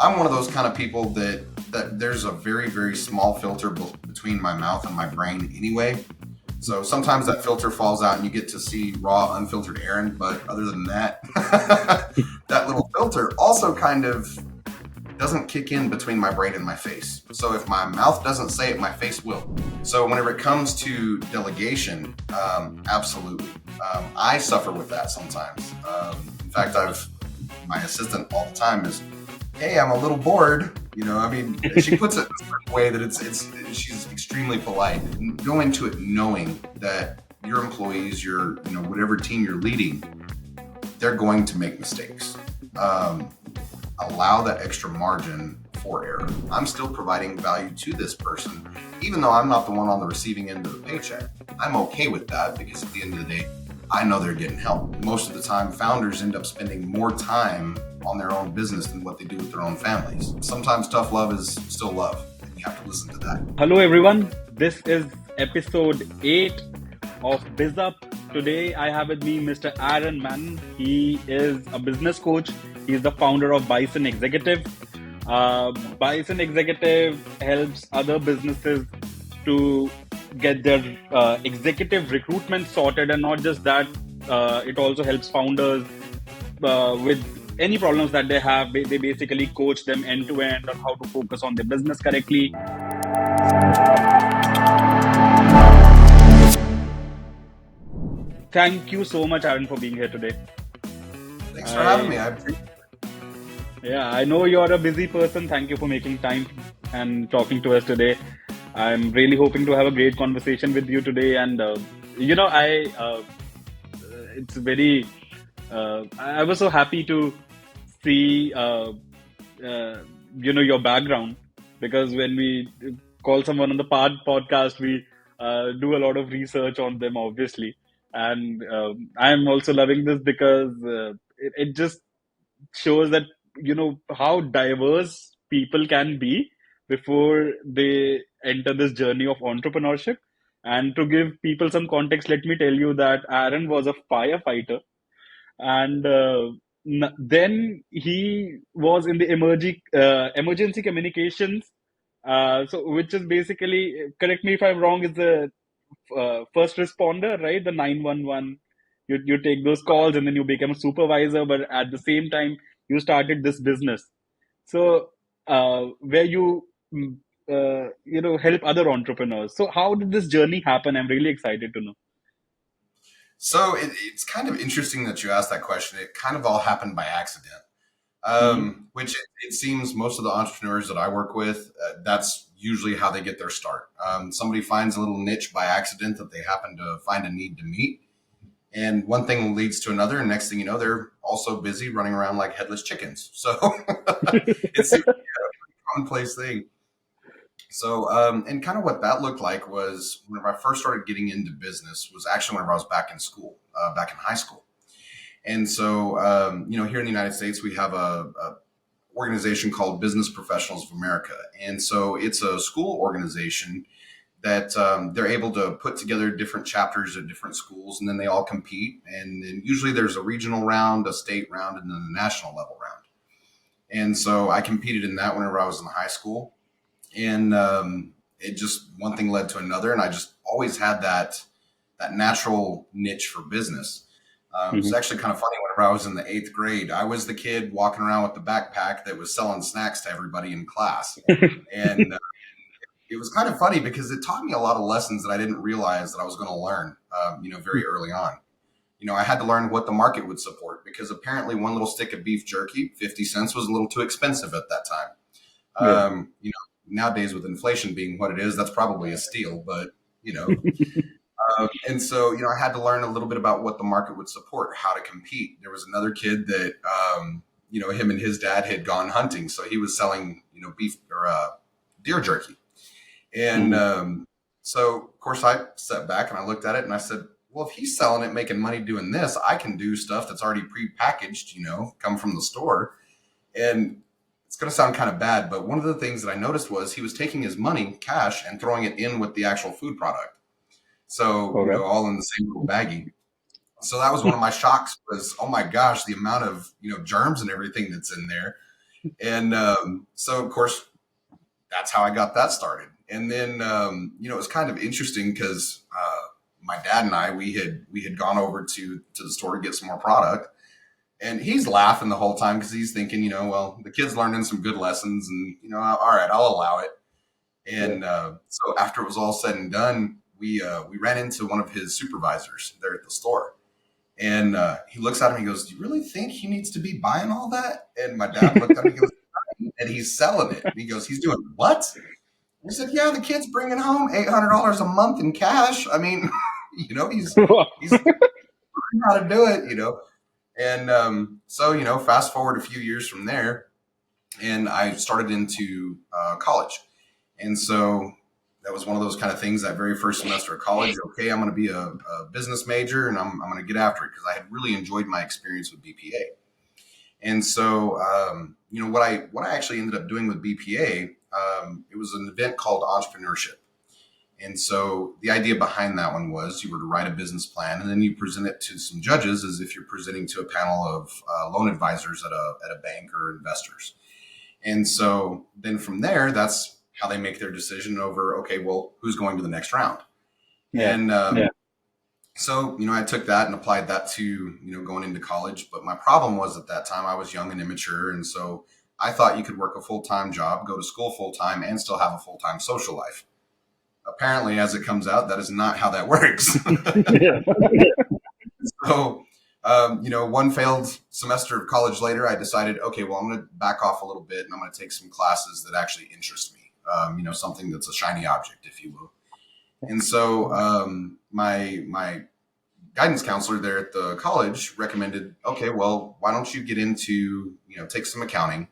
I'm one of those kind of people that there's a very, very small filter between my mouth and my brain anyway. So sometimes that filter falls out and you get to see raw, unfiltered Aaron. But other than that, that little filter also kind of doesn't kick in between my brain and my face. So if my mouth doesn't say it, my face will. So whenever it comes to delegation, absolutely. I suffer with that sometimes. In fact, my assistant all the time is, hey, I'm a little bored. She puts it in a way that she's extremely polite. Go into it knowing that your employees, whatever team you're leading, they're going to make mistakes. Allow that extra margin for error. I'm still providing value to this person, even though I'm not the one on the receiving end of the paycheck. I'm okay with that because at the end of the day, I know they're getting help. Most of the time, founders end up spending more time on their own business than what they do with their own families. Sometimes tough love is still love, and you have to listen to that. Hello everyone, this is episode 8 of BizUp. Today I have with me Mr. Aaron Mannan. He is a business coach. He is the founder of Bison Executive. Bison Executive helps other businesses to get their executive recruitment sorted, and not just that, it also helps founders with any problems that they have. They basically coach them end to end on how to focus on their business correctly. Thank you so much, Aaron, for being here today. Thanks for having me. I appreciate it. Yeah, I know you're a busy person. Thank you for making time and talking to us today. I'm really hoping to have a great conversation with you today. And, it's very, I was so happy to see, your background, because when we call someone on the podcast, we do a lot of research on them, obviously. And I'm also loving this because it just shows that how diverse people can be before they enter this journey of entrepreneurship. And to give people some context, let me tell you that Aaron was a firefighter, and then he was in the emergency communications, so which is basically, correct me if I'm wrong, is the first responder, right? The 911. You take those calls and then you become a supervisor, but at the same time you started this business. So where you help other entrepreneurs. So how did this journey happen? I'm really excited to know. So it's kind of interesting that you asked that question. It kind of all happened by accident, Hmm. which it seems most of the entrepreneurs that I work with, that's usually how they get their start. Somebody finds a little niche by accident that they happen to find a need to meet. And one thing leads to another. And next thing you know, they're also busy running around like headless chickens. So it seems like a commonplace thing. So, and kind of what that looked like was whenever I first started getting into business was actually whenever I was back in school, back in high school. And so, here in the United States, we have a organization called Business Professionals of America. And so it's a school organization that they're able to put together different chapters at different schools, and then they all compete. And then usually there's a regional round, a state round, and then a national level round. And so I competed in that whenever I was in high school. And it just, one thing led to another. And I just always had that natural niche for business. It's Hmm. actually kind of funny. Whenever I was in the 8th grade, I was the kid walking around with the backpack that was selling snacks to everybody in class. And it was kind of funny because it taught me a lot of lessons that I didn't realize that I was going to learn, very early on. I had to learn what the market would support because apparently one little stick of beef jerky, 50 cents, was a little too expensive at that time. Yeah. Nowadays with inflation being what it is, that's probably a steal, but, you know, and so, I had to learn a little bit about what the market would support, how to compete. There was another kid that, him and his dad had gone hunting. So he was selling, beef or deer jerky. And Hmm. so, of course, I sat back and I looked at it and I said, well, if he's selling it, making money doing this, I can do stuff that's already prepackaged, come from the store. And it's going to sound kind of bad, but one of the things that I noticed was he was taking his money, cash, and throwing it in with the actual food product. So, Okay. all in the same little baggie. So that was one of my shocks was, oh my gosh, the amount of, germs and everything that's in there. And so, of course, that's how I got that started. And then, it was kind of interesting because my dad and I, we had gone over to the store to get some more product. And he's laughing the whole time because he's thinking, well, the kid's learning some good lessons and, all right, I'll allow it. And so after it was all said and done, we ran into one of his supervisors there at the store. And he looks at him and he goes, "Do you really think he needs to be buying all that?" And my dad looked at him and he goes, "And he's selling it." And he goes, "He's doing what?" I said, "Yeah, the kid's bringing home $800 a month in cash. I mean, he's learning how to do it. And so, fast forward a few years from there, and I started into college. And so that was one of those kind of things that very first semester of college. Okay, I'm going to be a business major and I'm going to get after it because I had really enjoyed my experience with BPA. And so, what I actually ended up doing with BPA, it was an event called entrepreneurship. And so the idea behind that one was you were to write a business plan and then you present it to some judges as if you're presenting to a panel of loan advisors at a bank or investors. And so then from there, that's how they make their decision over, okay, well, who's going to the next round? Yeah. And Yeah. so, I took that and applied that to, going into college. But my problem was at that time I was young and immature. And so I thought you could work a full-time job, go to school full-time, and still have a full-time social life. Apparently, as it comes out, that is not how that works. Yeah. So, one failed semester of college later, I decided, okay, well, I'm going to back off a little bit and I'm going to take some classes that actually interest me. Something that's a shiny object, if you will. And so, my guidance counselor there at the college recommended, okay, well, why don't you get into, take some accounting,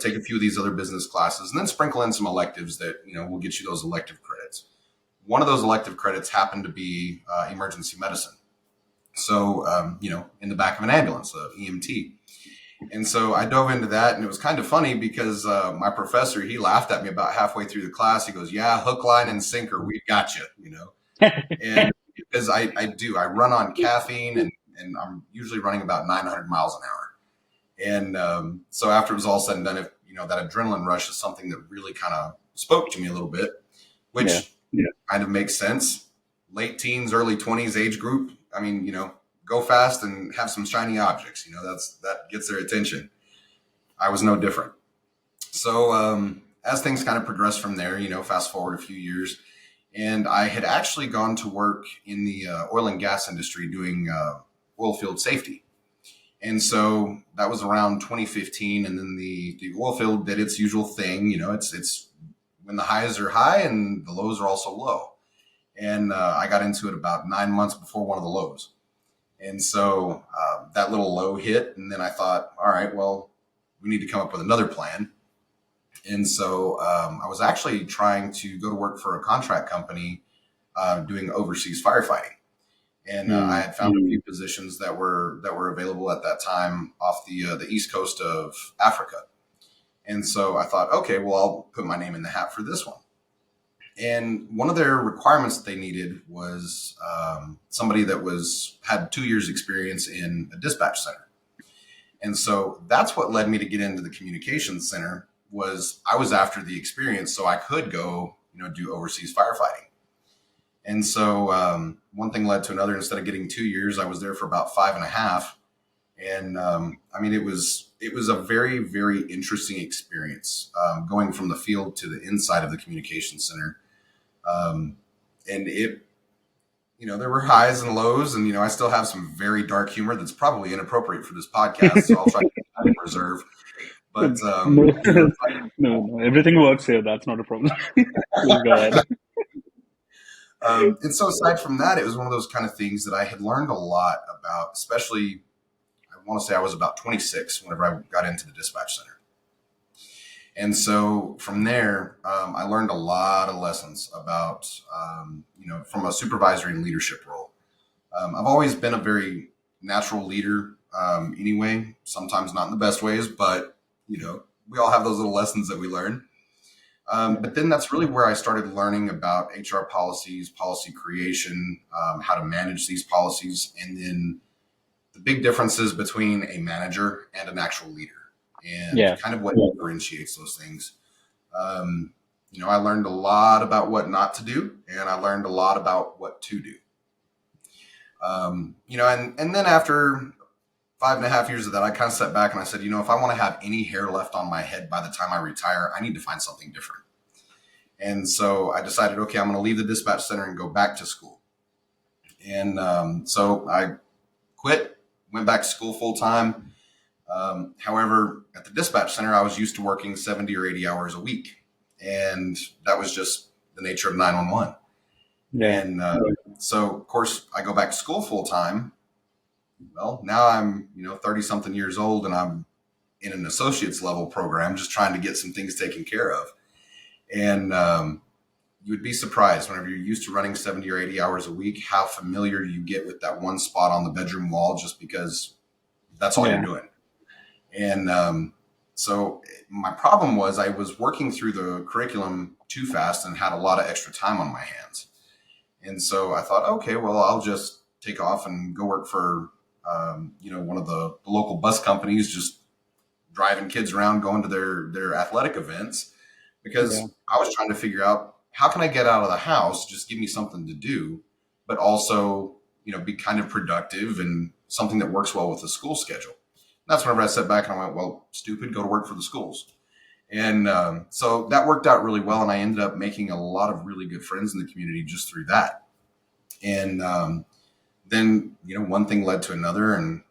take a few of these other business classes and then sprinkle in some electives that, will get you those elective credits. One of those elective credits happened to be emergency medicine. So, in the back of an ambulance, EMT. And so I dove into that, and it was kind of funny because my professor, he laughed at me about halfway through the class. He goes, "Yeah, hook, line, and sinker, we got you." And because I run on caffeine, and I'm usually running about 900 miles an hour. And so after it was all said and done, if that adrenaline rush is something that really kind of spoke to me a little bit, which kind of makes sense. Late teens, early 20s age group. I mean, go fast and have some shiny objects. That gets their attention. I was no different. So as things kind of progressed from there, fast forward a few years, and I had actually gone to work in the oil and gas industry doing oil field safety. And so that was around 2015, and then the oil field did its usual thing. It's when the highs are high and the lows are also low. And I got into it about 9 months before one of the lows. And so that little low hit. And then I thought, all right, well, we need to come up with another plan. And so I was actually trying to go to work for a contract company doing overseas firefighting. And I had found a few positions that were available at that time off the east coast of Africa. And so I thought, okay, well, I'll put my name in the hat for this one. And one of their requirements that they needed was somebody that had 2 years experience in a dispatch center. And so that's what led me to get into the communications center. Was I was after the experience so I could go, do overseas firefighting. And so one thing led to another. Instead of getting 2 years, I was there for about 5.5. And it was a very, very interesting experience going from the field to the inside of the communications center. And it, there were highs and lows, and, I still have some very dark humor that's probably inappropriate for this podcast. So I'll try to keep that in reserve. But, no, everything works here. That's not a problem. Please go ahead. And so aside from that, it was one of those kind of things that I had learned a lot about, especially, I want to say I was about 26 whenever I got into the dispatch center. And so from there, I learned a lot of lessons about, from a supervisory and leadership role. I've always been a very natural leader anyway, sometimes not in the best ways, but, we all have those little lessons that we learn. But then that's really where I started learning about HR policies, policy creation, how to manage these policies, and then the big differences between a manager and an actual leader. and Yeah. kind of what differentiates those things. Um, I learned a lot about what not to do, and I learned a lot about what to do. And then after 5.5 years of that, I kind of sat back and I said, if I want to have any hair left on my head by the time I retire, I need to find something different. And so I decided, okay, I'm going to leave the dispatch center and go back to school. And so I quit, went back to school full time. However, at the dispatch center, I was used to working 70 or 80 hours a week. And that was just the nature of 911. Yeah. And so, of course, I go back to school full time. Well, now I'm, 30 something years old, and I'm in an associate's level program, just trying to get some things taken care of. And you would be surprised whenever you're used to running 70 or 80 hours a week, how familiar you get with that one spot on the bedroom wall, just because that's all you're doing. And so my problem was I was working through the curriculum too fast and had a lot of extra time on my hands. And so I thought, okay, well, I'll just take off and go work for, one of the local bus companies, just driving kids around, going to their athletic events, because I was trying to figure out, how can I get out of the house, just give me something to do, but also, be kind of productive and something that works well with the school schedule. And that's whenever I sat back and I went, well, stupid, go to work for the schools. And so that worked out really well. And I ended up making a lot of really good friends in the community just through that. And then, one thing led to another. And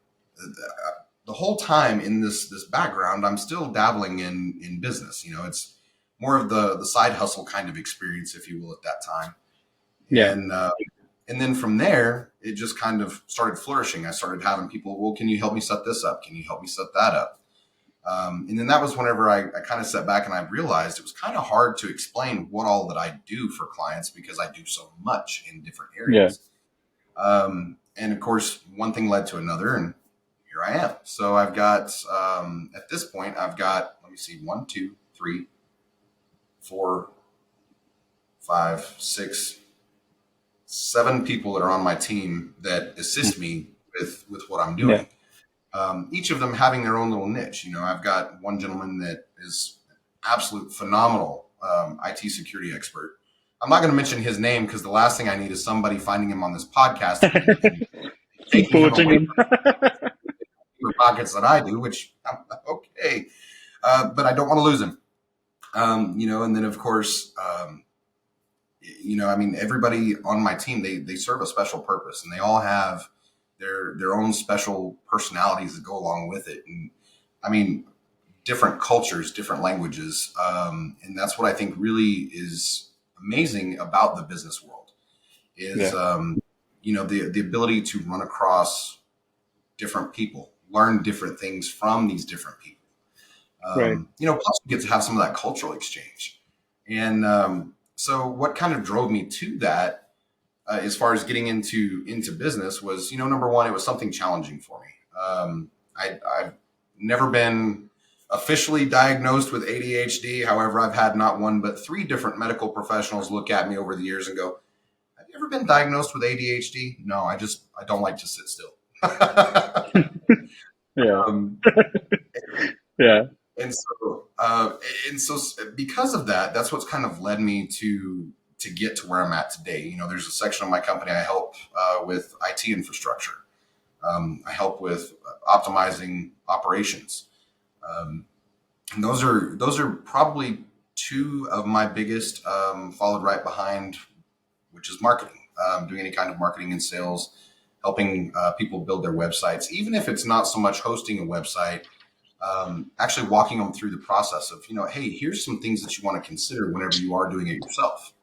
the whole time in this background, I'm still dabbling in business. It's more of the side hustle kind of experience, if you will, at that time. Yeah. And then from there, it just kind of started flourishing. I started having people, well, can you help me set this up? Can you help me set that up? And then that was whenever I kind of sat back and I realized it was kind of hard to explain what all that I do for clients, because I do so much in different areas. And of course, one thing led to another, and here I am. So I've got, at this point, I've got, let me see, 1, 2, 3, 4, 5, 6, 7 people that are on my team that assist me with what I'm doing. Each of them having their own little niche. I've got one gentleman that is an absolute phenomenal IT security expert. I'm not going to mention his name, because the last thing I need is somebody finding him on this podcast and taking him away from the pockets that I do, which okay, but I don't want to lose him. And then of course, everybody on my team, they serve a special purpose, and they all have their own special personalities that go along with it. And different cultures, different languages. And that's what I think really is amazing about the business world is, the ability to run across different people, learn different things from these different people. Plus we get to have some of that cultural exchange. And so what kind of drove me to that, as far as getting into business, was, number one, it was something challenging for me. I've never been officially diagnosed with ADHD. However, I've had not one, but 3 different medical professionals look at me over the years and go, have you ever been diagnosed with ADHD? No, I don't like to sit still. And so because of that, that's what's kind of led me to get to where I'm at today. There's a section of my company I help with IT infrastructure. I help with optimizing operations. And those are probably 2 of my biggest, followed right behind, which is marketing. Doing any kind of marketing and sales, helping people build their websites, even if it's not so much hosting a website. Actually walking them through the process of, hey, here's some things that you want to consider whenever you are doing it yourself.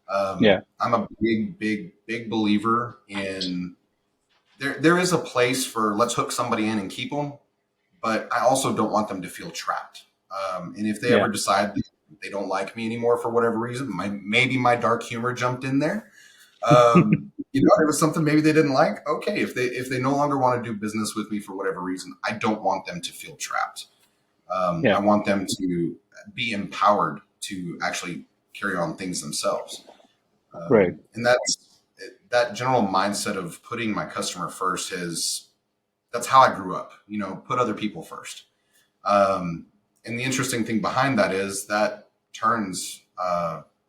I'm a big believer in there is a place for, let's hook somebody in and keep them, but I also don't want them to feel trapped. And if they ever decide they don't like me anymore for whatever reason, maybe my dark humor jumped in there. There was something maybe they didn't like. Okay, if they no longer want to do business with me for whatever reason, I don't want them to feel trapped. I want them to be empowered to actually carry on things themselves. And that general mindset of putting my customer first that's how I grew up. Put other people first. Um, and the interesting thing behind that is that turns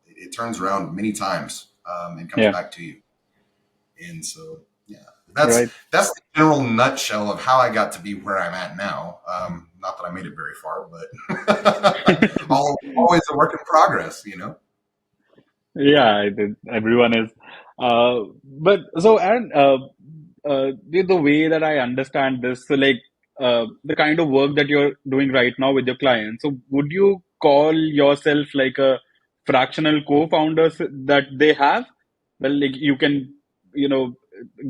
it turns around many times and comes Yeah. back to you. And so, yeah, Right. that's the general nutshell of how I got to be where I'm at now. Not that I made it very far, but always a work in progress, you know. Yeah, I did. Everyone is. But so, Aaron, the way that I understand this, so like the kind of work that you're doing right now with your clients, so would you call yourself like a fractional co-founder that they have? Well, like you can, you know,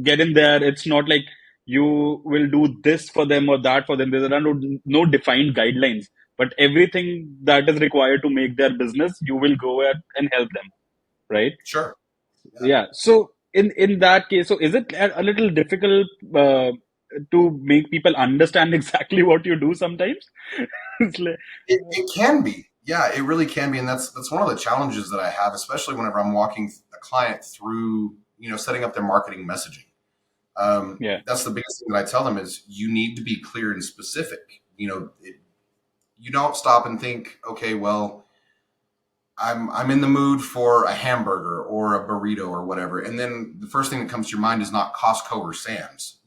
get in there. It's not like you will do this for them or that for them. There are no defined guidelines, but everything that is required to make their business, you will go at and help them, right? Sure. Yeah. Yeah. So in that case, so is it a little difficult to make people understand exactly what you do sometimes? It's like, It can be. Yeah, it really can be. And that's one of the challenges that I have, especially whenever I'm walking a client through, setting up their marketing messaging. yeah, That's the biggest thing that I tell them is you need to be clear and specific. You don't stop and think, okay, well, I'm in the mood for a hamburger or a burrito or whatever, and then the first thing that comes to your mind is not Costco or Sam's.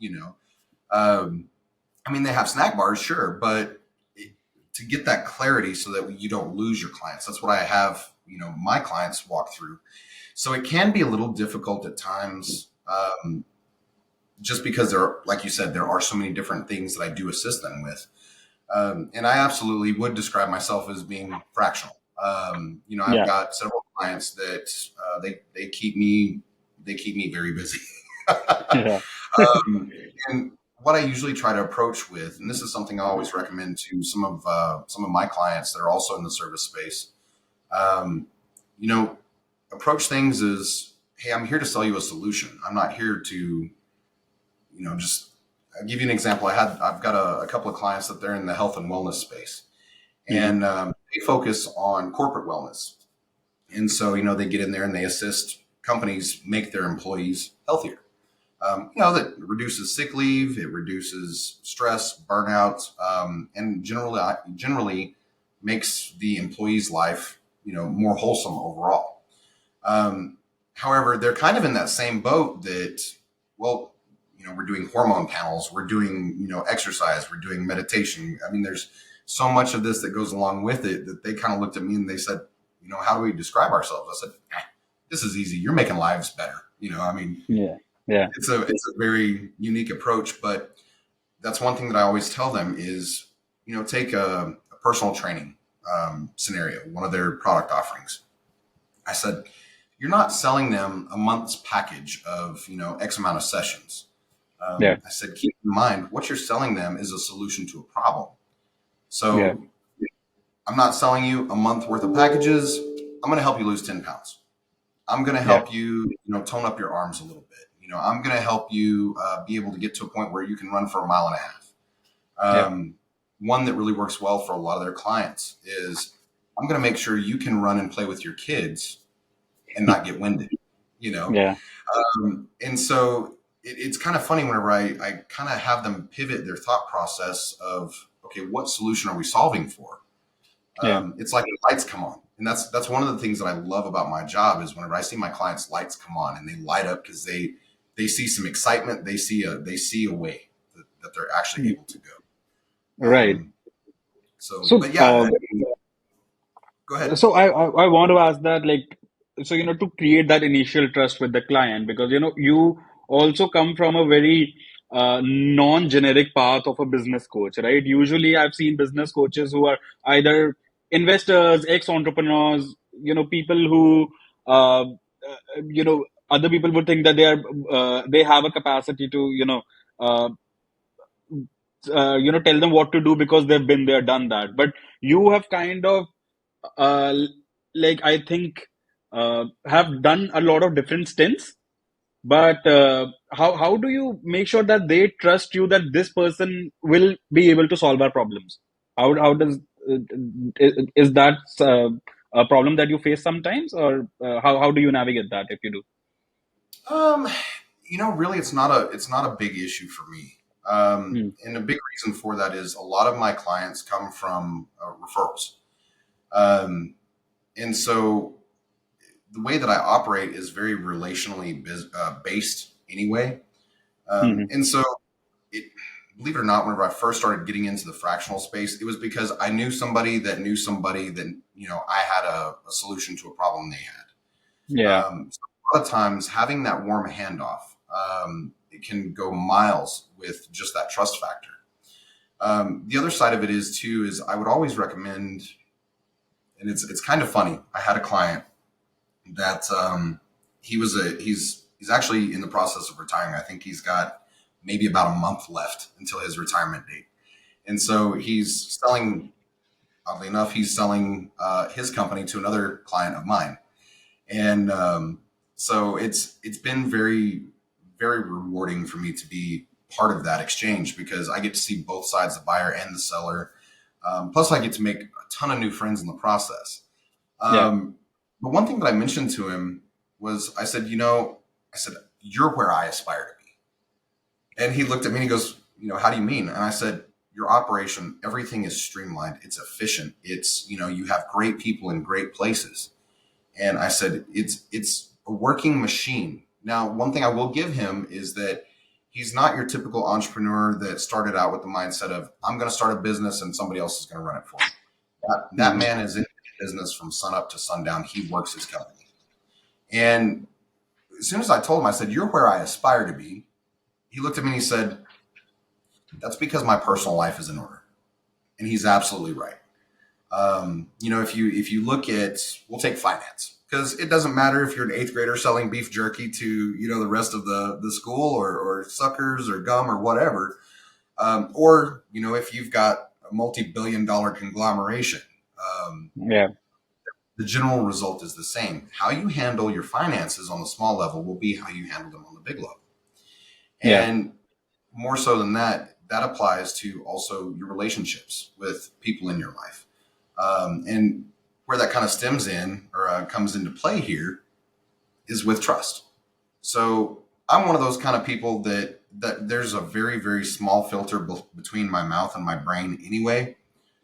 Um, I mean, they have snack bars, sure, but to get that clarity so that you don't lose your clients, that's what I have. My clients walk through. So it can be a little difficult at times, just because like you said, there are so many different things that I do assist them with. And I absolutely would describe myself as being fractional. I've yeah, got several clients that they keep me very busy. yeah, And what I usually try to approach with, and this is something I always recommend to some of my clients that are also in the service space, um, you know, approach things as, hey, I'm here to sell you a solution. I'm not here to, just. I'll give you an example. I've got a couple of clients that they're in the health and wellness space, mhm, and they focus on corporate wellness. And so, they get in there and they assist companies make their employees healthier. That reduces sick leave, it reduces stress, burnout, and generally makes the employee's life, more wholesome overall. Um, However, they're kind of in that same boat that, well, we're doing hormone panels, we're doing, exercise, we're doing meditation. I mean, there's so much of this that goes along with it that they kind of looked at me and they said, how do we describe ourselves? I said, this is easy. You're making lives better. I mean, yeah, yeah, it's a very unique approach, but that's one thing that I always tell them is, take a personal training scenario, one of their product offerings. I said, you're not selling them a month's package of, X amount of sessions. yeah, I said, keep in mind what you're selling them is a solution to a problem. yeah, So I'm not selling you a month worth of packages. I'm going to help you lose 10 pounds. I'm going to yeah, help you, tone up your arms a little bit. I'm going to help you be able to get to a point where you can run for a mile and a half. yeah, One that really works well for a lot of their clients is I'm going to make sure you can run and play with your kids and not get winded, you know? yeah, And so it's kind of funny whenever I kind of have them pivot their thought process of, okay, what solution are we solving for? yeah. It's like the lights come on. And that's one of the things that I love about my job is whenever I see my clients' lights come on and they light up because they see some excitement, they see a way that they're actually able to go. Right. So, But yeah, go ahead. I want to ask that, like, so, to create that initial trust with the client, because, you also come from a very non-generic path of a business coach, right? Usually, I've seen business coaches who are either investors, ex-entrepreneurs, people who, other people would think that they have a capacity to, uh, tell them what to do because they've been there, done that. But you have kind of uh, like I think have done a lot of different stints. But how do you make sure that they trust you that this person will be able to solve our problems? How does is that a problem that you face sometimes, or how do you navigate that if you do? Um, Really, it's not a big issue for me. Hmm. And a big reason for that is a lot of my clients come from referrals. Um, and so the way that I operate is very relationally based anyway. Hmm. And so, it, believe it or not, whenever I first started getting into the fractional space, it was because I knew somebody that knew somebody that, I had a solution to a problem they had. Yeah. So a lot of times having that warm handoff, it can go miles with just that trust factor. The other side of it is too, is I would always recommend, and it's kind of funny. I had a client that he's actually in the process of retiring. I think he's got maybe about a month left until his retirement date, and so he's selling. Oddly enough, he's selling his company to another client of mine, and so it's been very rewarding for me to be part of that exchange because I get to see both sides, the buyer and the seller. Plus, I get to make a ton of new friends in the process. Yeah. But one thing that I mentioned to him was I said, you're where I aspire to be. And he looked at me and he goes, how do you mean? And I said, your operation, everything is streamlined. It's efficient. It's, you have great people in great places. And I said, it's a working machine. Now, one thing I will give him is that he's not your typical entrepreneur that started out with the mindset of, I'm going to start a business and somebody else is going to run it for me. That Hmm. man is in business from sun up to sundown. He works his company. And as soon as I told him, I said, you're where I aspire to be. He looked at me and he said, that's because my personal life is in order. And he's absolutely right. If you look at, we'll take finance because it doesn't matter if you're an eighth grader selling beef jerky to, the rest of the school or suckers or gum or whatever. Or, if you've got a multi-billion-dollar conglomeration, um, Yeah. the general result is the same. How you handle your finances on the small level will be how you handle them on the big level. Yeah. And more so than that, that applies to also your relationships with people in your life. And where that kind of stems in or comes into play here is with trust. So I'm one of those kind of people that there's a very, very small filter between my mouth and my brain anyway.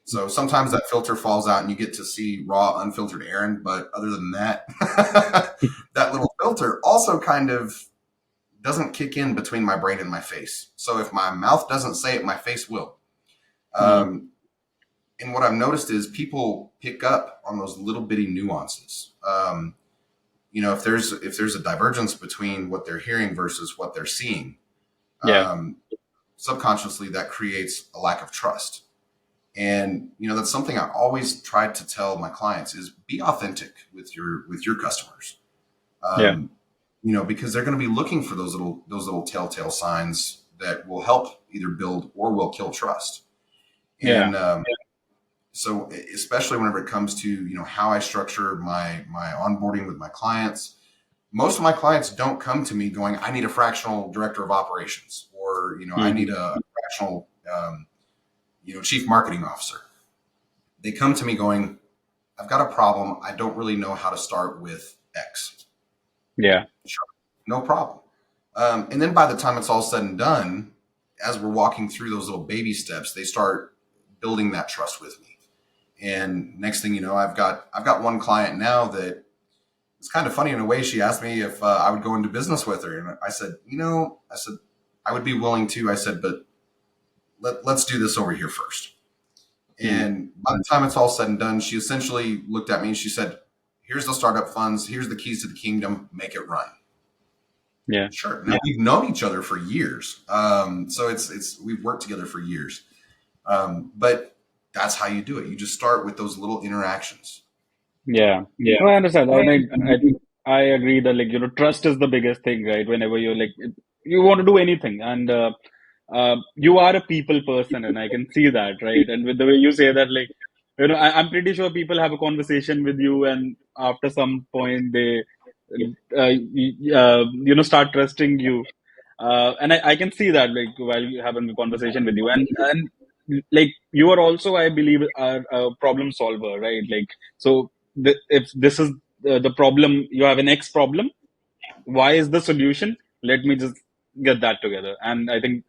So sometimes that filter falls out and you get to see raw, unfiltered Aaron. But other than that, that little filter also kind of doesn't kick in between my brain and my face. So if my mouth doesn't say it, my face will. Hmm. Um, and what I've noticed is people pick up on those little bitty nuances. If there's a divergence between what they're hearing versus what they're seeing, Yeah. um, subconsciously that creates a lack of trust. And that's something I always try to tell my clients is be authentic with your customers. Yeah. Um, because they're going to be looking for those little telltale signs that will help either build or will kill trust. Yeah. And so, especially whenever it comes to how I structure my onboarding with my clients, most of my clients don't come to me going, "I need a fractional director of operations," or "I Hmm. need a fractional chief marketing officer." They come to me going, "I've got a problem. I don't really know how to start with X." Yeah. Sure, no problem. And then by the time it's all said and done, as we're walking through those little baby steps, they start building that trust with me. And next thing you know, I've got one client now that it's kind of funny in a way. She asked me if I would go into business with her, and I said, I would be willing to. I said, but let's do this over here first. Hmm. And by the time it's all said and done, she essentially looked at me and she said, "Here's the startup funds. Here's the keys to the kingdom. Make it run." Yeah. Sure. Now we've known each other for years, so it's we've worked together for years. But that's how you do it. You just start with those little interactions. Yeah. No, I understand. I think I agree that trust is the biggest thing, right? Whenever you're you want to do anything, and you are a people person, and I can see that, right? And with the way you say that, I'm pretty sure people have a conversation with you, and after some point they, start trusting you. And I can see that, while you having a conversation with you, and you are also, I believe, a problem solver, right? So if this is the problem, you have an X problem. Why is the solution? Let me just get that together. And I think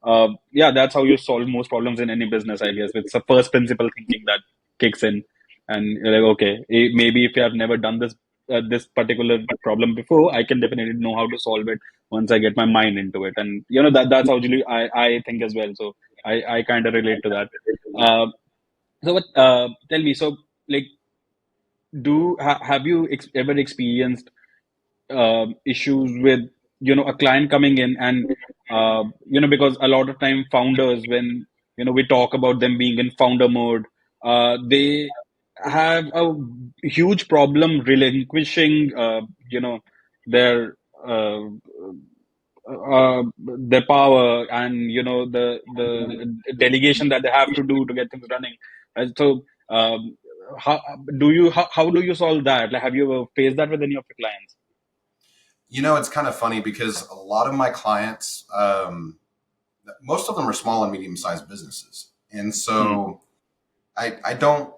yeah, that's how you solve most problems in any business, I guess. It's the first principle thinking that kicks in, and you're like, okay, maybe if you have never done this particular problem before, I can definitely know how to solve it once I get my mind into it. And that's how usually I think as well. So I kind of relate to that. Uh, so what? Tell me. So like, have you ever experienced issues with a client coming in and because a lot of time founders, when we talk about them being in founder mode, they have a huge problem relinquishing you know their uh, their power and the delegation that they have to do to get things running. And so how how do you solve that? Like, have you ever faced that with any of your clients? It's kind of funny because a lot of my clients, most of them are small and medium sized businesses. And Hmm. so I don't,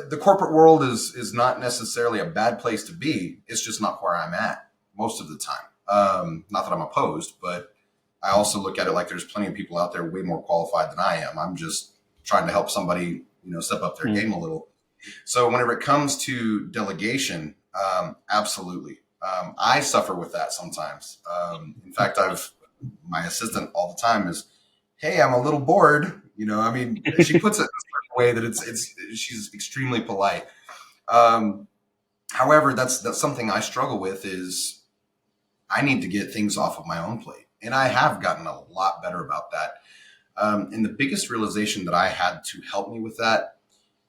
the corporate world is not necessarily a bad place to be. It's just not where I'm at most of the time. Not that I'm opposed, but I also look at it like there's plenty of people out there way more qualified than I am. I'm just trying to help somebody, step up their Hmm. game a little. So whenever it comes to delegation, absolutely. I suffer with that sometimes. In fact, my assistant all the time is, "Hey, I'm a little bored." I mean, she puts it in a certain way that she's extremely polite. Um, However, that's something I struggle with is I need to get things off of my own plate, and I have gotten a lot better about that. And the biggest realization that I had to help me with that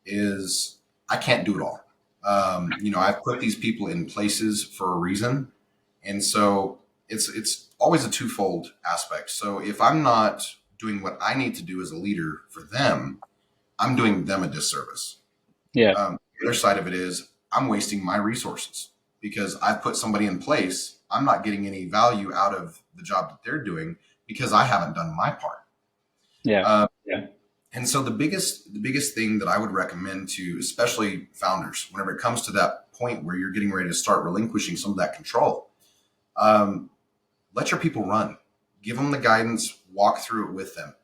is I can't do it all. I've put these people in places for a reason, and so it's always a twofold aspect. So if I'm not doing what I need to do as a leader for them, I'm doing them a disservice. Yeah. The other side of it is I'm wasting my resources because I've put somebody in place. I'm not getting any value out of the job that they're doing because I haven't done my part. Yeah. Uh, And so the biggest thing that I would recommend to especially founders, whenever it comes to that point where you're getting ready to start relinquishing some of that control, um, let your people run, give them the guidance, walk through it with them,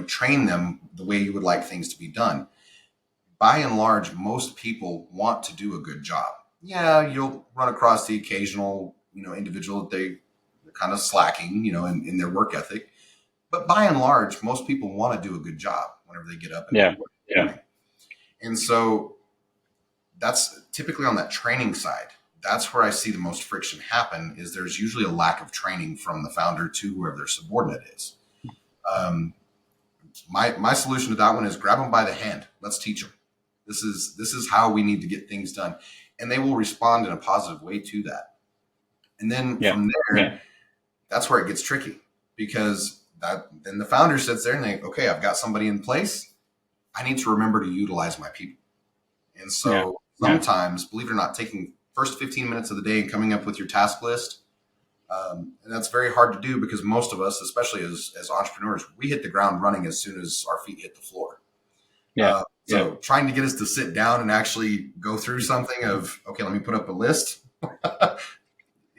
train them the way you would like things to be done. By and large, most people want to do a good job. Yeah, you'll run across the occasional, individual that they're kind of slacking, in their work ethic, but by and large, most people want to do a good job whenever they get up and go Yeah. to work in the morning. And so that's typically on that training side. That's where I see the most friction happen is there's usually a lack of training from the founder to whoever their subordinate is. Um, my solution to that one is grab them by the hand. Let's teach them. This is how we need to get things done. And they will respond in a positive way to that. And then Yeah. from there, that's where it gets tricky because then the founder sits there and they, okay, I've got somebody in place. I need to remember to utilize my people. And Yeah. so sometimes, believe it or not, taking first 15 minutes of the day and coming up with your task list, and that's very hard to do because most of us, especially as entrepreneurs, we hit the ground running as soon as our feet hit the floor. Yeah. So trying to get us to sit down and actually go through something of, okay, let me put up a list.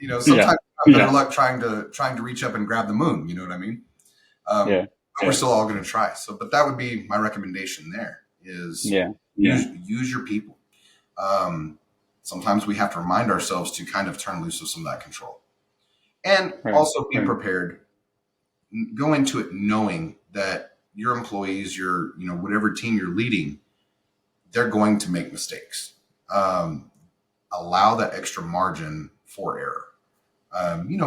Yeah. Sometimes we have better luck trying to reach up and grab the moon. You know what I mean? Yeah. But we're still all going to try. So, but that would be my recommendation. There is Yeah. use your people. Um, Sometimes we have to remind ourselves to kind of turn loose of some of that control, and Right. also be prepared. Go into it knowing that your employees, whatever team you're leading, they're going to make mistakes. Um, Allow that extra margin for error.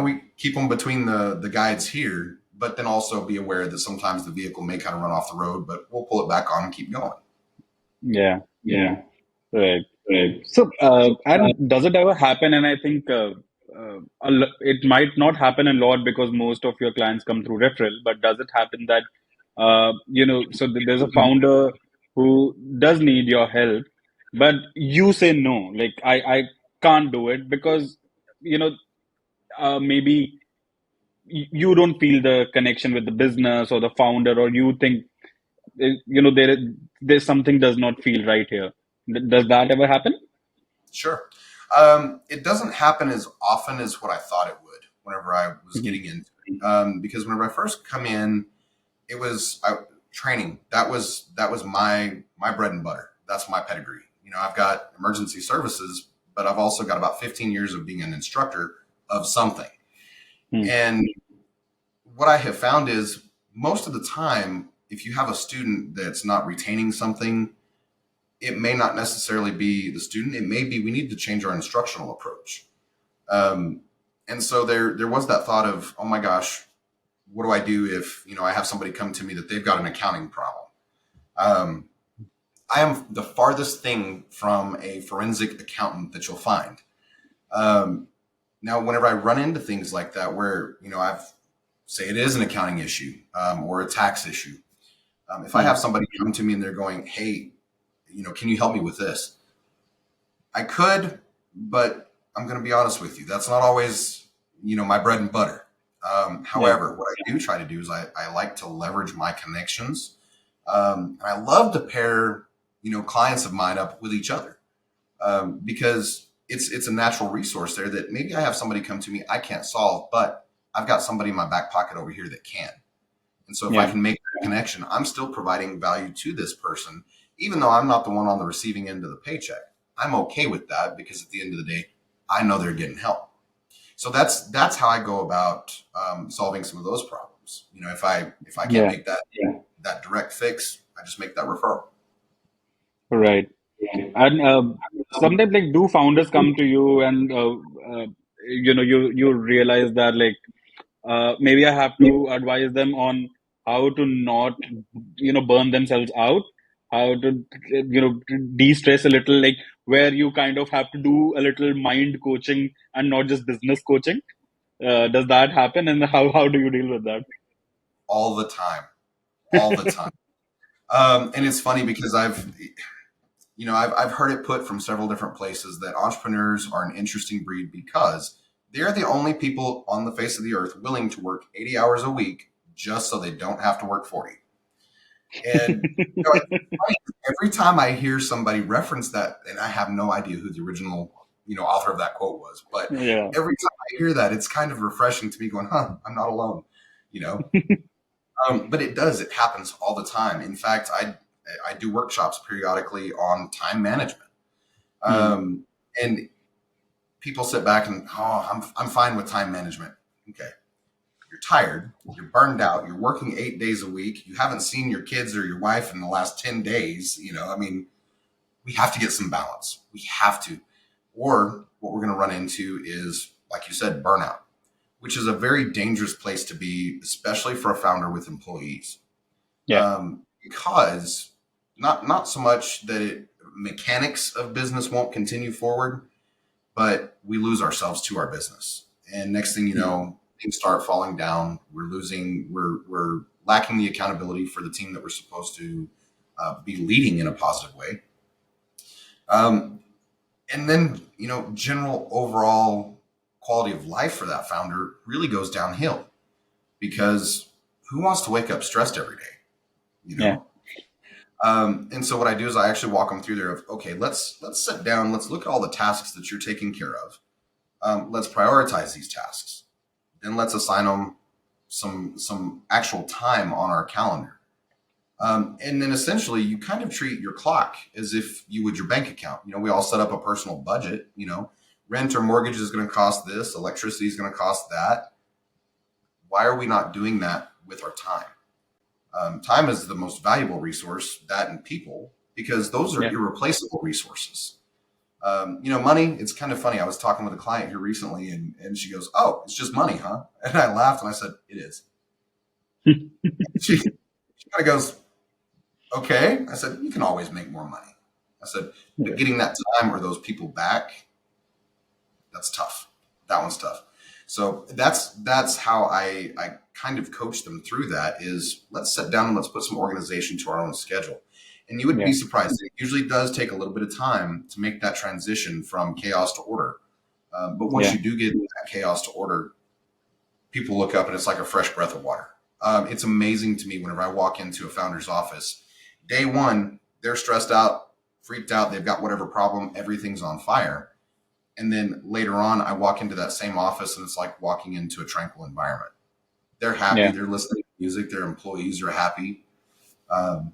We keep them between the guides here, but then also be aware that sometimes the vehicle may kind of run off the road, but we'll pull it back on and keep going. Yeah. Yeah. Right. So, and does it ever happen? And I think it might not happen a lot because most of your clients come through referral. But does it happen that so there's a founder who does need your help, but you say no, like I can't do it because you know maybe you don't feel the connection with the business or the founder, or you think there's something does not feel right here. Does that ever happen? Sure. It doesn't happen as often as what I thought it would whenever I was Hmm. getting into it. Because whenever I first come in, it was training. That was my bread and butter. That's my pedigree. I've got emergency services, but I've also got about 15 years of being an instructor of something. Hmm. And what I have found is most of the time, if you have a student that's not retaining something, it may not necessarily be the student. It may be we need to change our instructional approach. Um, and so there was that thought of, oh my gosh, what do I do if I have somebody come to me that they've got an accounting problem? Um, I am the farthest thing from a forensic accountant that you'll find. Um, Now, whenever I run into things like that, where I've say it is an accounting issue or a tax issue, if I Hmm. have somebody come to me and they're going, "Hey, can you help me with this?" I could, but I'm going to be honest with you. That's not always my bread and butter. Yeah. However, what I do try to do is I like to leverage my connections, and I love to pair clients of mine up with each other because it's a natural resource there that maybe I have somebody come to me I can't solve, but I've got somebody in my back pocket over here that can. And so if I Yeah. can make that connection, I'm still providing value to this person, even though I'm not the one on the receiving end of the paycheck. I'm okay with that because at the end of the day, I know they're getting help. So that's how I go about solving some of those problems. If I can't Yeah. make that direct fix, I just make that referral. Right. And sometimes, like, do founders come to you and you realize that, like, maybe I have to advise them on how to not burn themselves out, how to de-stress a little, like where you kind of have to do a little mind coaching and not just business coaching. Does that happen, and how do you deal with that? All the time, all the time. And it's funny because I've heard it put from several different places that entrepreneurs are an interesting breed because they're the only people on the face of the earth willing to work 80 hours a week just so they don't have to work 40. And it's funny, every time I hear somebody reference that, and I have no idea who the original author of that quote was, but Yeah. every time I hear that, it's kind of refreshing to me, going, "Huh, I'm not alone." You know, but it does. It happens all the time. In fact, I do workshops periodically on time management. Hmm. And people sit back and, oh, I'm fine with time management. Okay. You're tired. You're burned out. You're working 8 days a week. You haven't seen your kids or your wife in the last 10 days. I mean, we have to get some balance. We have to. Or what we're going to run into is, like you said, burnout, which is a very dangerous place to be, especially for a founder with employees. Yeah. Because not so much that mechanics of business won't continue forward, but we lose ourselves to our business. And next thing you Hmm. know, things start falling down. We're lacking the accountability for the team that we're supposed to be leading in a positive way. Um, and then, general overall quality of life for that founder really goes downhill because who wants to wake up stressed every day? You Yeah. know, and so what I do is I actually walk them through there of, okay, let's sit down. Let's look at all the tasks that you're taking care of. Let's prioritize these tasks. Then let's assign them some actual time on our calendar. And then essentially you kind of treat your clock as if you would your bank account. We all set up a personal budget. Rent or mortgage is going to cost this, electricity is going to cost that. Why are we not doing that with our time? Time is the most valuable resource, that and people, because those are Yeah. irreplaceable resources. Money, it's kind of funny. I was talking with a client here recently and she goes, "Oh, it's just money, huh?" And I laughed and I said, "It is." She kind of goes, "Okay." I said, "You can always make more money." I said, "But Yeah. getting that time or those people back, that's tough. That one's tough." So that's how I kind of coach them through that is let's sit down and let's put some organization to our own schedule. And you would be Yeah. surprised. It usually does take a little bit of time to make that transition from chaos to order. But once Yeah. you do get that chaos to order, people look up and it's like a fresh breath of water. It's amazing to me whenever I walk into a founder's office. Day one, they're stressed out, freaked out. They've got whatever problem. Everything's on fire. And then later on, I walk into that same office and it's like walking into a tranquil environment. They're happy. Yeah. They're listening to music, their employees are happy. Um,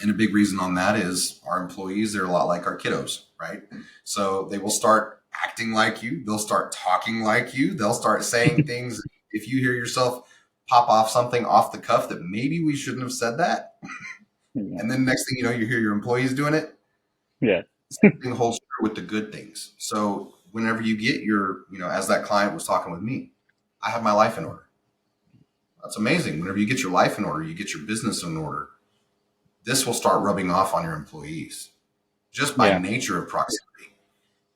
and a big reason on that is our employees, they're a lot like our kiddos, right? So they will start acting like you. They'll start talking like you. They'll start saying things. If you hear yourself pop off something off the cuff that maybe we shouldn't have said that, Yeah. and then next thing you know, you hear your employees doing it. Yeah. Same thing holds true with the good things. So whenever you get your, as that client was talking with me, I have my life in order. That's amazing. Whenever you get your life in order, you get your business in order, this will start rubbing off on your employees just by Yeah. nature of proximity.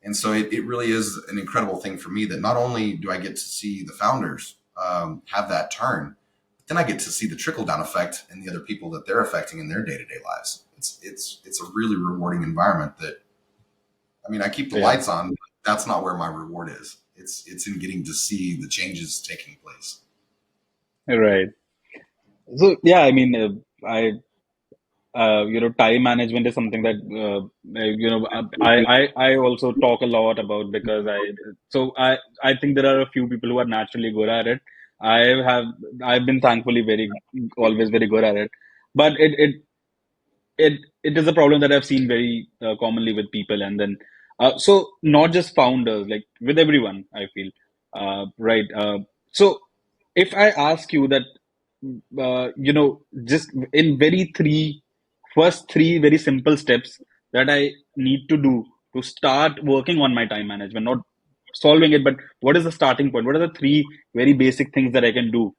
And so it really is an incredible thing for me that not only do I get to see the founders have that turn, but then I get to see the trickle down effect and the other people that they're affecting in their day-to-day lives. It's a really rewarding environment that, I keep the Yeah. lights on, but that's not where my reward is. It's in getting to see the changes taking place. Right. So yeah, time management is something that I also talk a lot about because I think there are a few people who are naturally good at it. I have I've been thankfully always very good at it, but it is a problem that I've seen very commonly with people, and then so not just founders, like with everyone, I feel right. So if I ask you that, just in first three very simple steps that I need to do to start working on my time management, not solving it, but what is the starting point? What are the three very basic things that I can do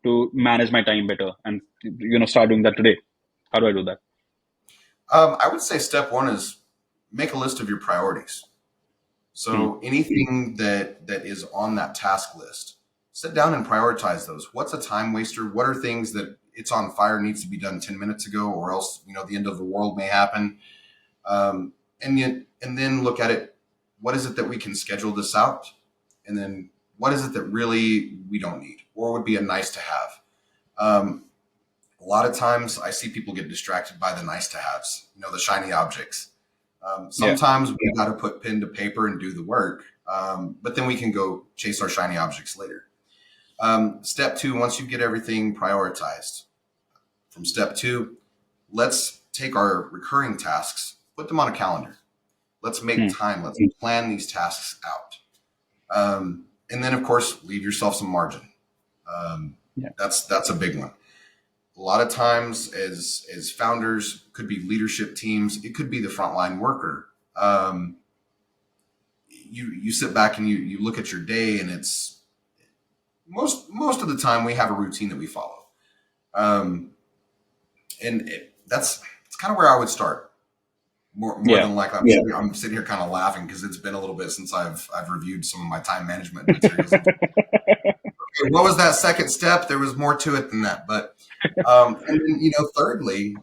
to manage my time better, and start doing that today? How do I do that? I would say step one is make a list of your priorities. Hmm. So anything that is on that task list, sit down and prioritize those. What's a time waster? What are things that it's on fire, needs to be done 10 minutes ago, or else the end of the world may happen. And then look at it. What is it that we can schedule this out? And then what is it that really we don't need or would be a nice to have? A lot of times I see people get distracted by the nice to haves, the shiny objects. Yeah. Sometimes we got to put pen to paper and do the work, but then we can go chase our shiny objects later. Step two, once you get everything prioritized, from step two, let's take our recurring tasks, put them on a calendar. Let's make Hmm. time. Let's plan these tasks out. And then, of course, leave yourself some margin. Yeah. That's a big one. A lot of times as founders, could be leadership teams, it could be the frontline worker. You sit back and you look at your day, and it's most of the time we have a routine that we follow. And it's kind of where I would start. More Yeah. than likely, I'm sitting here kind of laughing because it's been a little bit since I've reviewed some of my time management materials. Okay, what was that second step? There was more to it than that, but and then thirdly,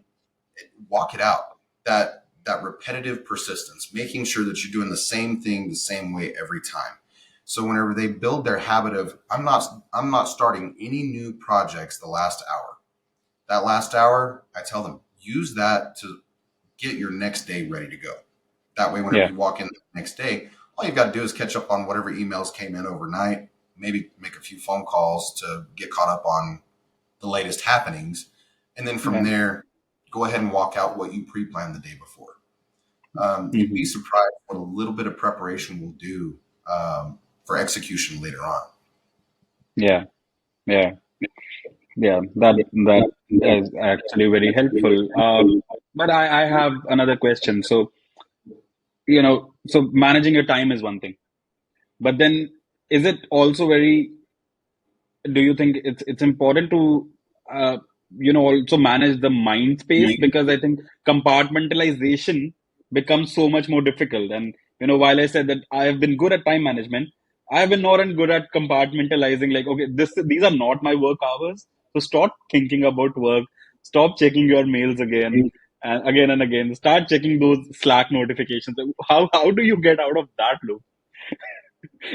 walk it out. That repetitive persistence, making sure that you're doing the same thing the same way every time. So whenever they build their habit of, I'm not starting any new projects the last hour. That last hour, I tell them, use that to get your next day ready to go. That way, whenever Yeah. you walk in the next day, all you've got to do is catch up on whatever emails came in overnight, maybe make a few phone calls to get caught up on the latest happenings. And then from Yeah. there, go ahead and walk out what you pre-planned the day before. You'd be Mhm. surprised what a little bit of preparation will do for execution later on. Yeah. Yeah. Yeah. That is actually very helpful. But I have another question. So, so managing your time is one thing, but then is it also do you think it's important to uh, also manage the mind space? Because I think compartmentalization becomes so much more difficult. And while I said that I have been good at time management, I have been not good at compartmentalizing, like, okay, these are not my work hours, so stop thinking about work, stop checking your mails again and again and again, start checking those Slack notifications. How do you get out of that loop?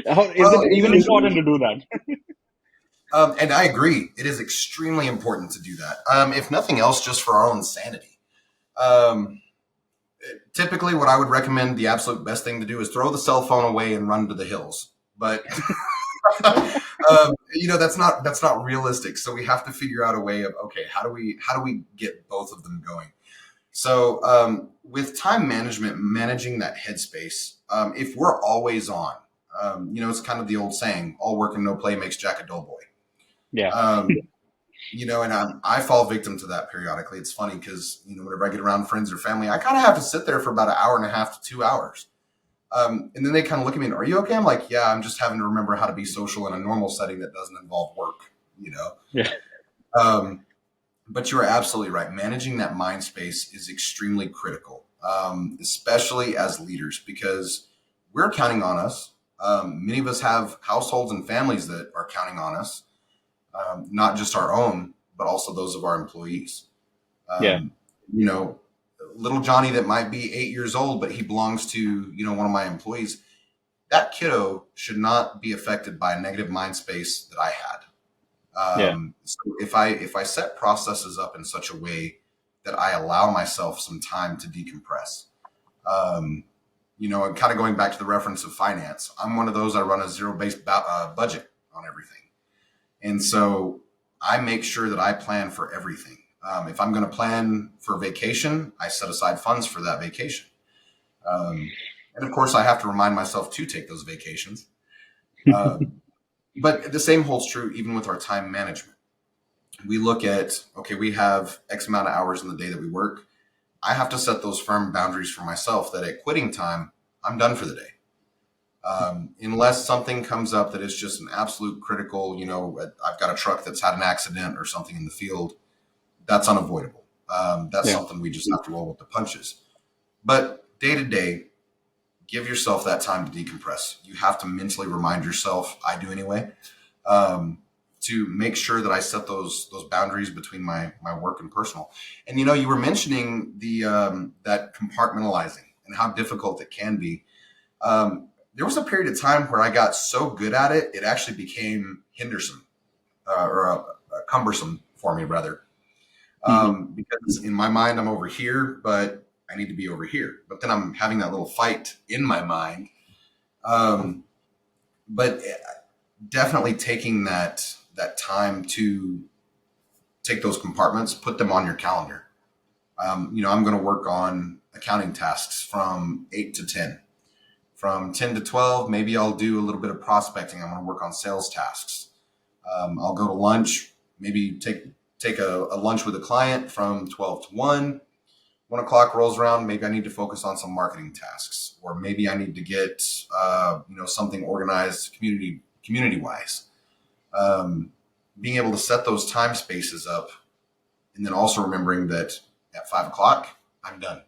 How is it Well, even important to do that? and I agree, it is extremely important to do that. If nothing else, just for our own sanity. Um, Typically, what I would recommend, the absolute best thing to do is throw the cell phone away and run to the hills. But That's not realistic. So we have to figure out a way of, okay, how do we get both of them going? So with time management, managing that headspace, if we're always on, it's kind of the old saying, all work and no play makes Jack a dull boy. Yeah. Um, and I fall victim to that periodically. It's funny because, whenever I get around friends or family, I kind of have to sit there for about an hour and a half to 2 hours. And then they kind of look at me and, are you okay? I'm like, yeah, I'm just having to remember how to be social in a normal setting that doesn't involve work. Yeah. Um, but you are absolutely right. Managing that mind space is extremely critical, especially as leaders, because we're counting on us. Many of us have households and families that are counting on us, not just our own, but also those of our employees. Yeah. Um, you know, Little Johnny that might be 8 years old, but he belongs to, one of my employees. That kiddo should not be affected by a negative mind space that I had. Yeah. So if I set processes up in such a way that I allow myself some time to decompress, and kind of going back to the reference of finance, I'm one of those. I run a zero-based budget on everything, and so I make sure that I plan for everything. If I'm going to plan for vacation, I set aside funds for that vacation, and of course, I have to remind myself to take those vacations. Um, but the same holds true even with our time management. We look at, okay, we have X amount of hours in the day that we work. I have to set those firm boundaries for myself that at quitting time, I'm done for the day. Unless something comes up that is just an absolute critical, I've got a truck that's had an accident or something in the field, that's unavoidable. That's Yeah. something we just have to roll with the punches. But day to day, give yourself that time to decompress. You have to mentally remind yourself, I do anyway, to make sure that I set those boundaries between my work and personal. And you were mentioning the that compartmentalizing and how difficult it can be. There was a period of time where I got so good at it, it actually became hindersome or cumbersome for me, rather. Hmm. Because in my mind, I'm over here, but I need to be over here. But then I'm having that little fight in my mind. Um, but definitely taking that time to take those compartments, put them on your calendar. I'm going to work on accounting tasks from 8 to 10. From 10 to 12, maybe I'll do a little bit of prospecting. I'm going to work on sales tasks. I'll go to lunch, maybe take a lunch with a client from 12 to 1. 1 o'clock rolls around, maybe I need to focus on some marketing tasks, or maybe I need to get something organized community wise. Being able to set those time spaces up, and then also remembering that at 5 o'clock, I'm done.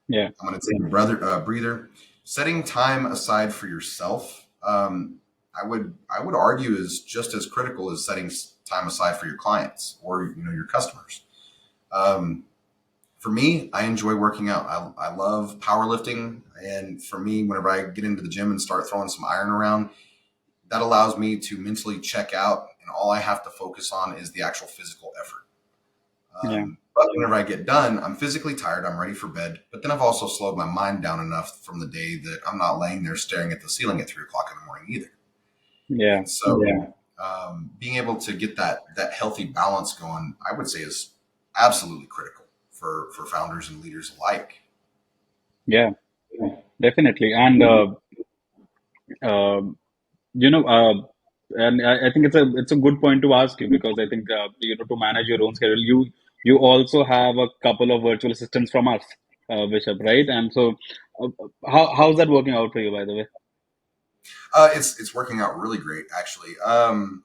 Yeah. I'm going to take a breather. Setting time aside for yourself, I would argue, is just as critical as setting time aside for your clients or your customers. Um, for me, I enjoy working out. I love powerlifting, and for me, whenever I get into the gym and start throwing some iron around, that allows me to mentally check out, and all I have to focus on is the actual physical effort. Yeah. But whenever I get done, I'm physically tired. I'm ready for bed. But then I've also slowed my mind down enough from the day that I'm not laying there staring at the ceiling at 3 o'clock in the morning either. Yeah. And so, being able to get that healthy balance going, I would say, is absolutely critical for founders and leaders alike. Yeah. Definitely. And uh, you know, and I think it's a good point to ask you, because I think to manage your own schedule, you also have a couple of virtual assistants from us, Bishop, right? And so, how's that working out for you, by the way? It's working out really great, actually.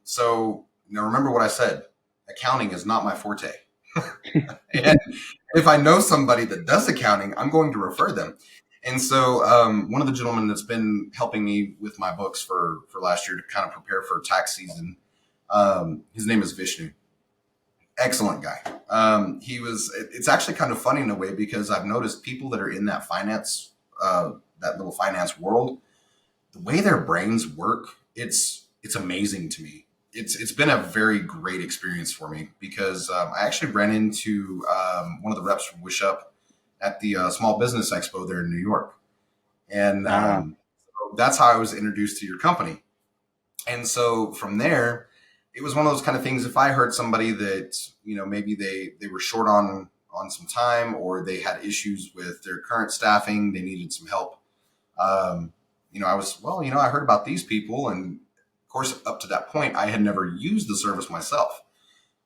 So remember what I said. Accounting is not my forte. And if I know somebody that does accounting, I'm going to refer them. And so one of the gentlemen that's been helping me with my books for last year to kind of prepare for tax season, his name is Vishnu. Excellent guy. It's actually kind of funny in a way, because I've noticed people that are in that that little finance world, the way their brains work, it's amazing to me. It's been a very great experience for me, because I actually ran into one of the reps from Wishup at the Small Business Expo there in New York, and Ah. so that's how I was introduced to your company. And so from there, it was one of those kind of things. If I heard somebody that, maybe they were short on some time, or they had issues with their current staffing, they needed some help. Um, I was, I heard about these people. And of course, up to that point, I had never used the service myself.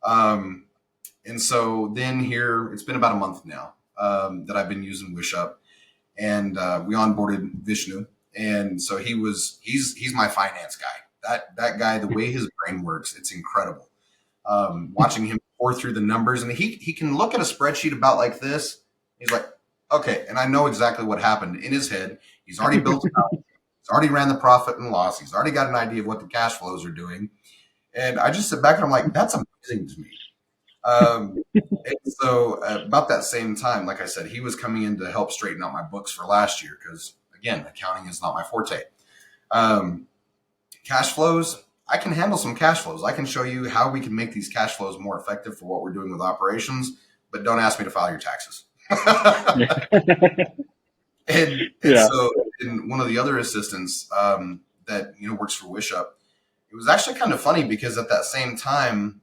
Um, and so then here, it's been about a month now that I've been using Wishup, and we onboarded Vishnu. And so he's my finance guy. That guy, the way his brain works, it's incredible. Watching him pour through the numbers, and he can look at a spreadsheet about like this. He's like, okay, and I know exactly what happened in his head. He's already built it out. He's already ran the profit and loss. He's already got an idea of what the cash flows are doing. And I just sit back and I'm like, that's amazing to me. And so about that same time, like I said, he was coming in to help straighten out my books for last year because, again, accounting is not my forte. Cash flows, I can handle some cash flows. I can show you how we can make these cash flows more effective for what we're doing with operations, but don't ask me to file your taxes. and Yeah. so in one of the other assistants that works for Wishup, it was actually kind of funny because at that same time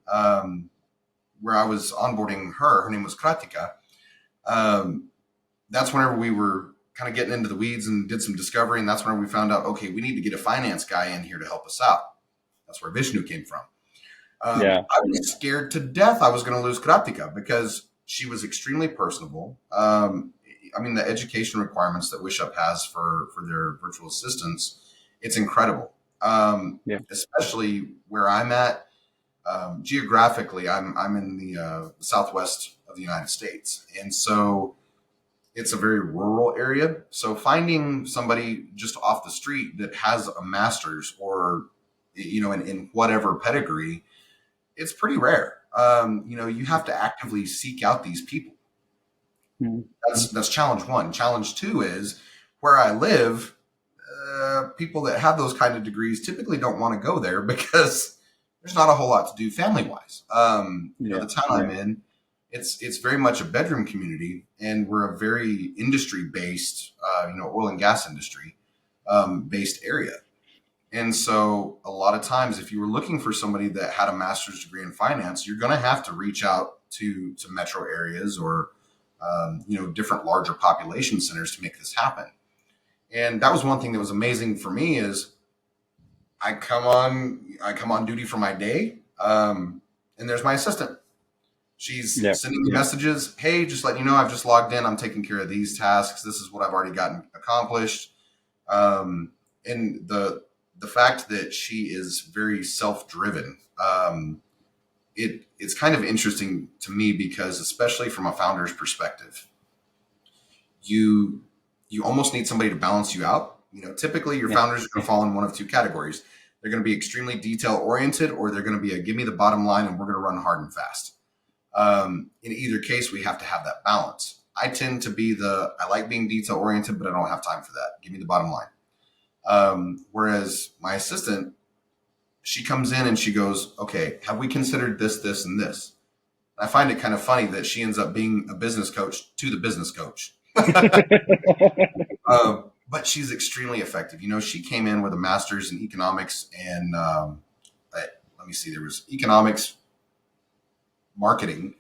where I was onboarding her name was Kratika. That's whenever we were kind of getting into the weeds and did some discovery. And that's whenever we found out, okay, we need to get a finance guy in here to help us out. That's where Vishnu came from. Yeah. I was scared to death I was going to lose Kratika because she was extremely personable. The education requirements that Wishup has for their virtual assistants, it's incredible. Yeah. Especially where I'm at. Geographically, I'm in the southwest of the United States, and so it's a very rural area. So finding somebody just off the street that has a master's or in whatever pedigree, it's pretty rare. You have to actively seek out these people. Mhm. That's challenge one. Challenge two is where I live. People that have those kind of degrees typically don't want to go there because there's not a whole lot to do family wise. The town I'm in, it's very much a bedroom community, and we're a very industry based, oil and gas industry based area. And so a lot of times, if you were looking for somebody that had a master's degree in finance, you're going to have to reach out to metro areas or different larger population centers to make this happen. And that was one thing that was amazing for me is I come on duty for my day, and there's my assistant. She's Yeah. sending me messages. Hey, just letting you know, I've just logged in. I'm taking care of these tasks. This is what I've already gotten accomplished. And the fact that she is very self-driven, it's kind of interesting to me because, especially from a founder's perspective, you almost need somebody to balance you out. Typically your founders are going to fall in one of two categories. They're going to be extremely detail oriented, or they're going to be give me the bottom line and we're going to run hard and fast. In either case, we have to have that balance. I tend to be I like being detail oriented, but I don't have time for that. Give me the bottom line. Whereas my assistant, she comes in and she goes, okay, have we considered this, this, and this? I find it kind of funny that she ends up being a business coach to the business coach. But she's extremely effective. She came in with a master's in economics and let me see, there was economics, marketing,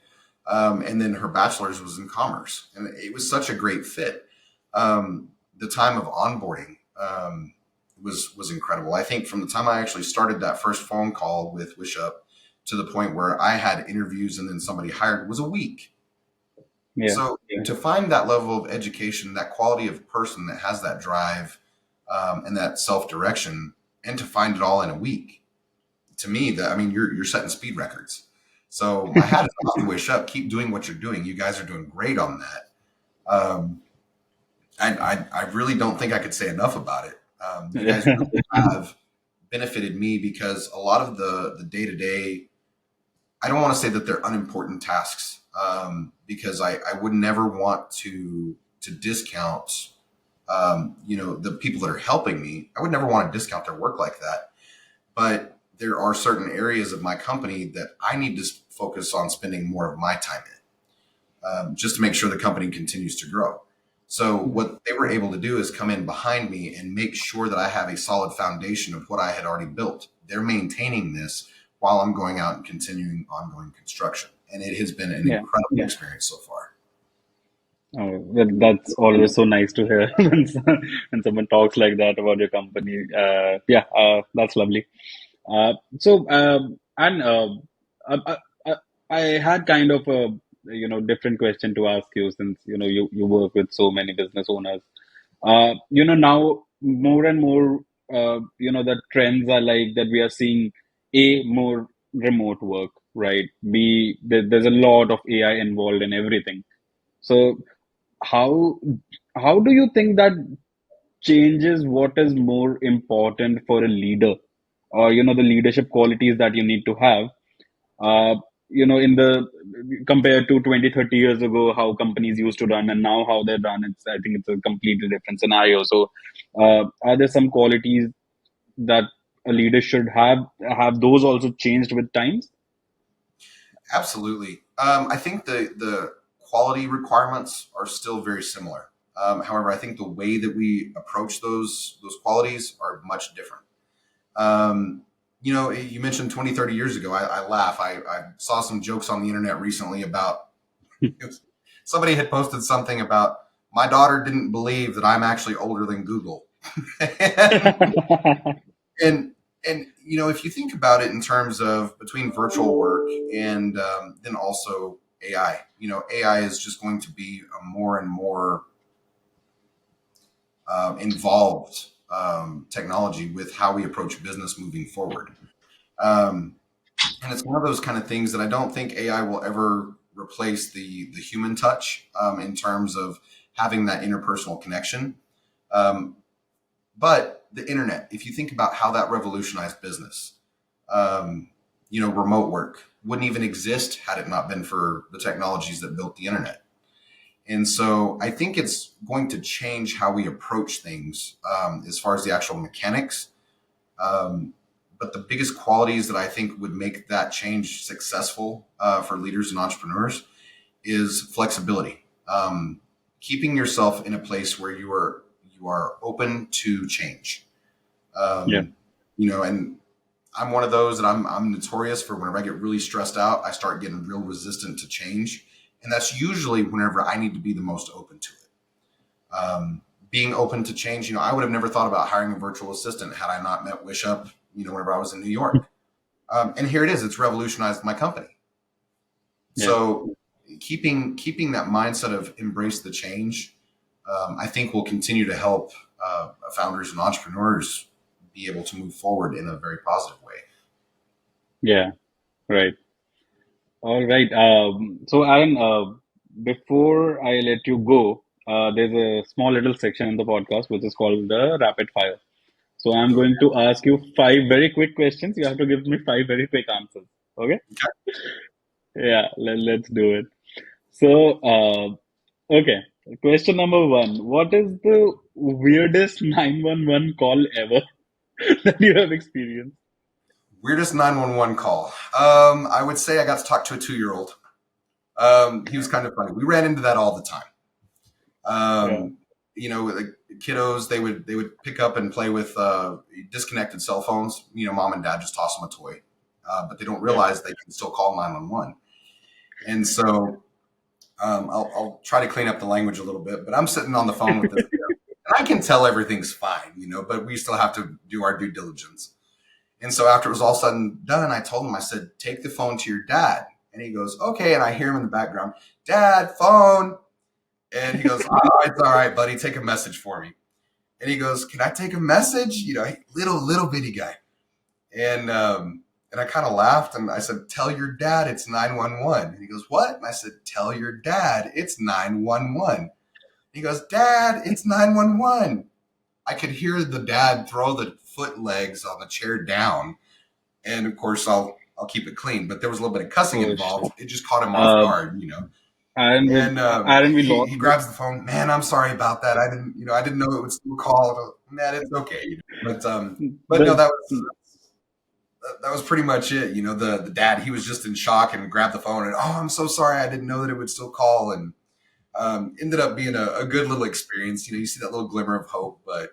and then her bachelor's was in commerce, and it was such a great fit. The time of onboarding was incredible. I think from the time I actually started that first phone call with Wishup to the point where I had interviews and then somebody hired was a week. So to find that level of education, that quality of person that has that drive and that self-direction, and to find it all in a week, to me, you're setting speed records. So my hat is off to Wishup. Keep doing what you're doing. You guys are doing great on that. I really don't think I could say enough about it. You guys really have benefited me because a lot of the day-to-day, I don't want to say that they're unimportant tasks, because I would never want to discount, the people that are helping me. I would never want to discount their work like that. But there are certain areas of my company that I need to focus on spending more of my time in, just to make sure the company continues to grow. So what they were able to do is come in behind me and make sure that I have a solid foundation of what I had already built. They're maintaining this while I'm going out and continuing ongoing construction. And it has been an Yeah. incredible experience so far. Oh, that's always so nice to hear when someone talks like that about your company. Yeah, that's lovely. So, and I, I, I I had kind of a different question to ask you, since you work with so many business owners. Now more and more, the trends are like that. We are seeing more remote work, right? There's a lot of AI involved in everything. So how how do you think that changes what is more important for a leader, or the leadership qualities that you need to have, in the compared to 20-30 years ago, how companies used to run, and now how they're run? I think it's a completely different scenario. So are there some qualities that a leader should have those also changed with times? Absolutely. I think the quality requirements are still very similar. However, I think the way that we approach those qualities are much different. You mentioned 20, 30 years ago. I laugh. I saw some jokes on the internet recently about somebody had posted something about my daughter didn't believe that I'm actually older than Google. and, and if you think about it in terms of between virtual work and then also AI, AI is just going to be a more and more involved technology with how we approach business moving forward. Um, and it's one of those kind of things that I don't think AI will ever replace the human touch in terms of having that interpersonal connection. Um, but the internet, if you think about how that revolutionized business, remote work wouldn't even exist had it not been for the technologies that built the internet. And so I think it's going to change how we approach things as far as the actual mechanics. But the biggest qualities that I think would make that change successful for leaders and entrepreneurs is flexibility. Keeping yourself in a place where you are open to change. Yeah. And I'm one of those that I'm notorious for. Whenever I get really stressed out, I start getting real resistant to change, and that's usually whenever I need to be the most open to it. Being open to change, I would have never thought about hiring a virtual assistant had I not met Wishup, whenever I was in New York. And here it is; it's revolutionized my company. Yeah. So keeping that mindset of embrace the change, I think will continue to help founders and entrepreneurs be able to move forward in a very positive way. Yeah. Right. All right. So, Aaron, before I let you go, there's a small little section in the podcast which is called the rapid fire. So, I'm going to ask you five very quick questions. You have to give me five very quick answers. Okay? Yeah, let's do it. So, okay. Question number one. What is the weirdest 911 call ever that you have experienced? Weirdest 911 call. I would say I got to talk to a 2-year-old. He was kind of funny. We ran into that all the time. Yeah. Like kiddos, they would pick up and play with disconnected cell phones. Mom and dad just toss them a toy, but they don't Yeah. realize they can still call 911. And so I'll try to clean up the language a little bit. But I'm sitting on the phone with this kid, and I can tell everything's fine, but we still have to do our due diligence. And so after it was all said and done, I told him, I said, take the phone to your dad. And he goes, okay. And I hear him in the background, Dad, phone. And he goes, oh, it's all right, buddy. Take a message for me. And he goes, can I take a message? Little bitty guy. And I kind of laughed and I said, tell your dad it's 911. And he goes, what? And I said, tell your dad it's 911. He goes, Dad, it's 911. I could hear the dad throw the foot legs on the chair down. And of course, I'll keep it clean. But there was a little bit of cussing Oh, shit. involved. It just caught him off Uh, guard. Aaron, And we lost. he grabs the phone. Man, I'm sorry about that. I didn't know it would still call. Man, it's okay. But no, The, that was pretty much it. The dad, he was just in shock and grabbed the phone and, oh, I'm so sorry. I didn't know that it would still call. And Ended up being a good little experience. You see that little glimmer of hope, but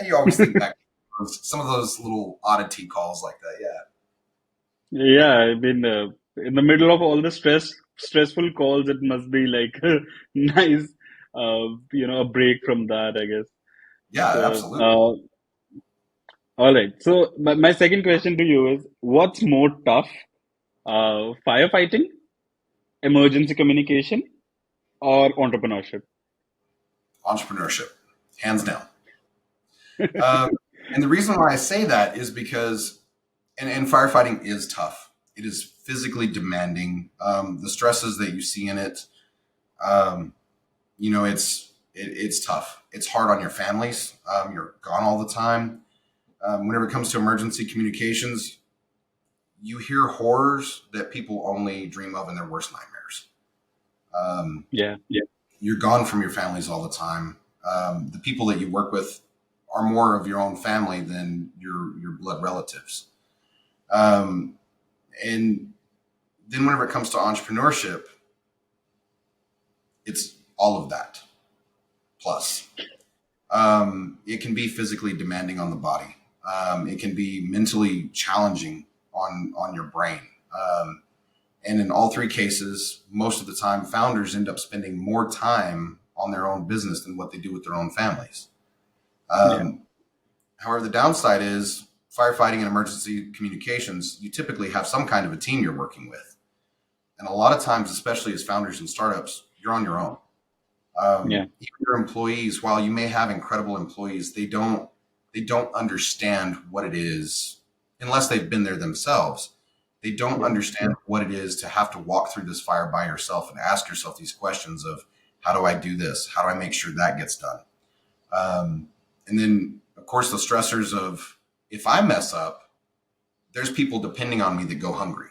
yeah, you always think back to some of those little oddity calls like that. Yeah. Yeah, I mean, in the middle of all the stressful calls, it must be like nice, a break from that, I guess. Yeah, So, absolutely. all right. So, my second question to you is, what's more tough, firefighting, emergency communication, or entrepreneurship? Entrepreneurship, hands down. Um, and the reason why I say that is because, and firefighting is tough. It is physically demanding. The stresses that you see in it, um, it's tough. It's hard on your families. You're gone all the time. Whenever it comes to emergency communications, you hear horrors that people only dream of in their worst nightmares. Um, Yeah. you're gone from your families all the time. The people that you work with are more of your own family than your blood relatives. Um, and then whenever it comes to entrepreneurship, it's all of that plus. It can be physically demanding on the body. It can be mentally challenging on your brain. And in all three cases, most of the time, founders end up spending more time on their own business than what they do with their own families. Yeah. Um, however, the downside is firefighting and emergency communications, you typically have some kind of a team you're working with. And a lot of times, especially as founders and startups, you're on your own. Yeah. Even your employees, while you may have incredible employees, they don't understand what it is unless they've been there themselves. They don't Yeah. understand what it is to have to walk through this fire by yourself and ask yourself these questions of how do I do this? How do I make sure that gets done? And then, of course, the stressors of if I mess up, there's people depending on me that go hungry.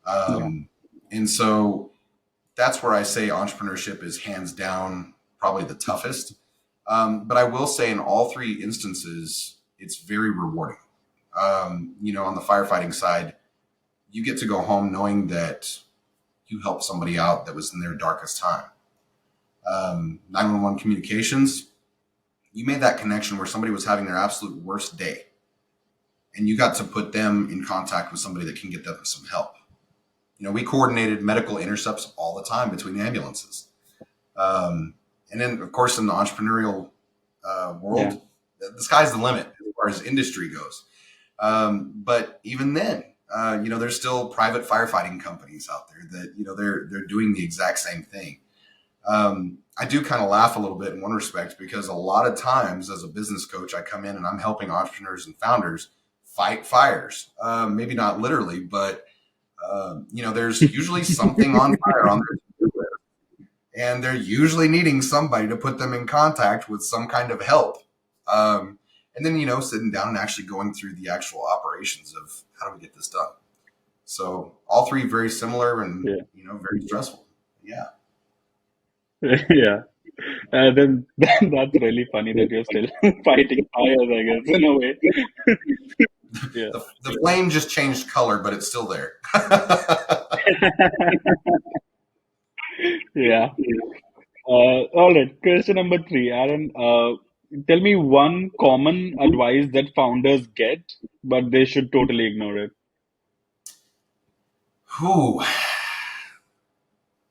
Yeah. And so that's where I say entrepreneurship is hands down probably the toughest. But I will say in all three instances, it's very rewarding. On the firefighting side, you get to go home knowing that you helped somebody out that was in their darkest time. 911 communications, you made that connection where somebody was having their absolute worst day and you got to put them in contact with somebody that can get them some help. We coordinated medical intercepts all the time between ambulances. Um, and then, of course, in the entrepreneurial Yeah. world, the sky's the limit as far as industry goes. But even then, there's still private firefighting companies out there that they're doing the exact same thing. I do kind of laugh a little bit in one respect because a lot of times as a business coach, I come in and I'm helping entrepreneurs and founders fight fires. Maybe not literally, but there's usually something on fire on their to-do list, and they're usually needing somebody to put them in contact with some kind of help. And then sitting down and actually going through the actual operations of how do we get this done. So all three very similar and Yeah. very stressful. Yeah. Yeah. Then that's really funny that you're still fighting fires, I guess, in a way. Yeah. The flame just changed color, but it's still there. Yeah. All right. Question number three, Aaron. Tell me one common advice that founders get, but they should totally ignore it. Whew,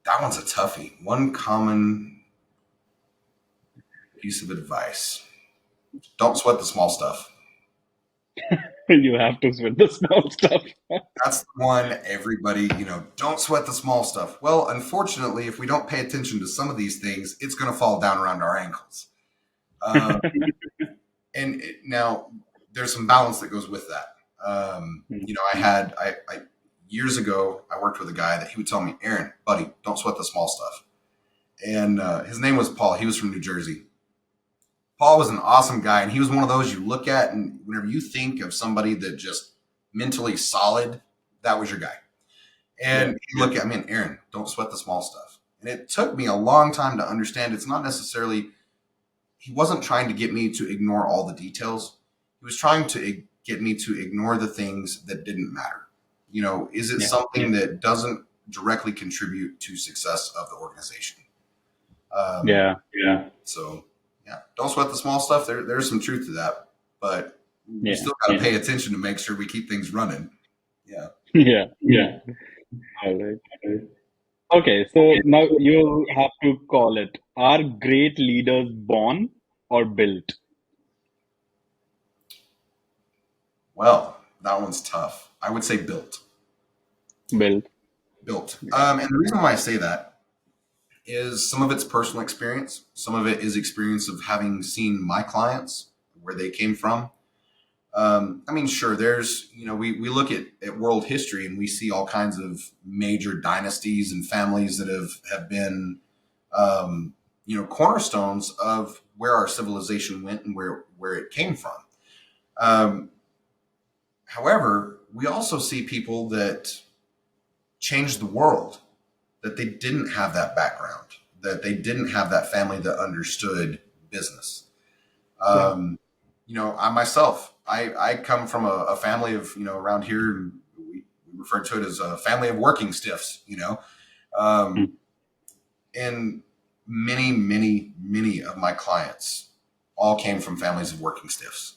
that one's a toughie. One common piece of advice: don't sweat the small stuff. You have to with the small stuff. That's the one everybody, don't sweat the small stuff. Well, unfortunately, if we don't pay attention to some of these things, it's going to fall down around our ankles. Um, now there's some balance that goes with that. I years ago, I worked with a guy that he would tell me, Aaron, buddy, don't sweat the small stuff. And his name was Paul. He was from New Jersey. Paul was an awesome guy. And he was one of those you look at, and whenever you think of somebody that just mentally solid, that was your guy. Yeah. And you look at me and Aaron, don't sweat the small stuff. And it took me a long time to understand it's not necessarily, he wasn't trying to get me to ignore all the details. He was trying to get me to ignore the things that didn't matter. Is it Yeah. something that doesn't directly contribute to success of the organization? Yeah. So yeah, don't sweat the small stuff. There's some truth to that, but we Yeah. still got to pay attention to make sure we keep things running. Yeah. Yeah. All right. Okay, so now you have to call it. Are great leaders born or built? Well, that one's tough. I would say built. Built. Built. Yeah. And the reason why I say that is some of it's personal experience. Some of it is experience of having seen my clients, where they came from. I mean, sure, there's, we look at world history and we see all kinds of major dynasties and families that have been, cornerstones of where our civilization went and where it came from. Um, However, we also see people that changed the world, that they didn't have that background, that they didn't have that family that understood business. Yeah. I myself, I come from a family of, around here, we refer to it as a family of working stiffs, Mm. and many of my clients all came from families of working stiffs.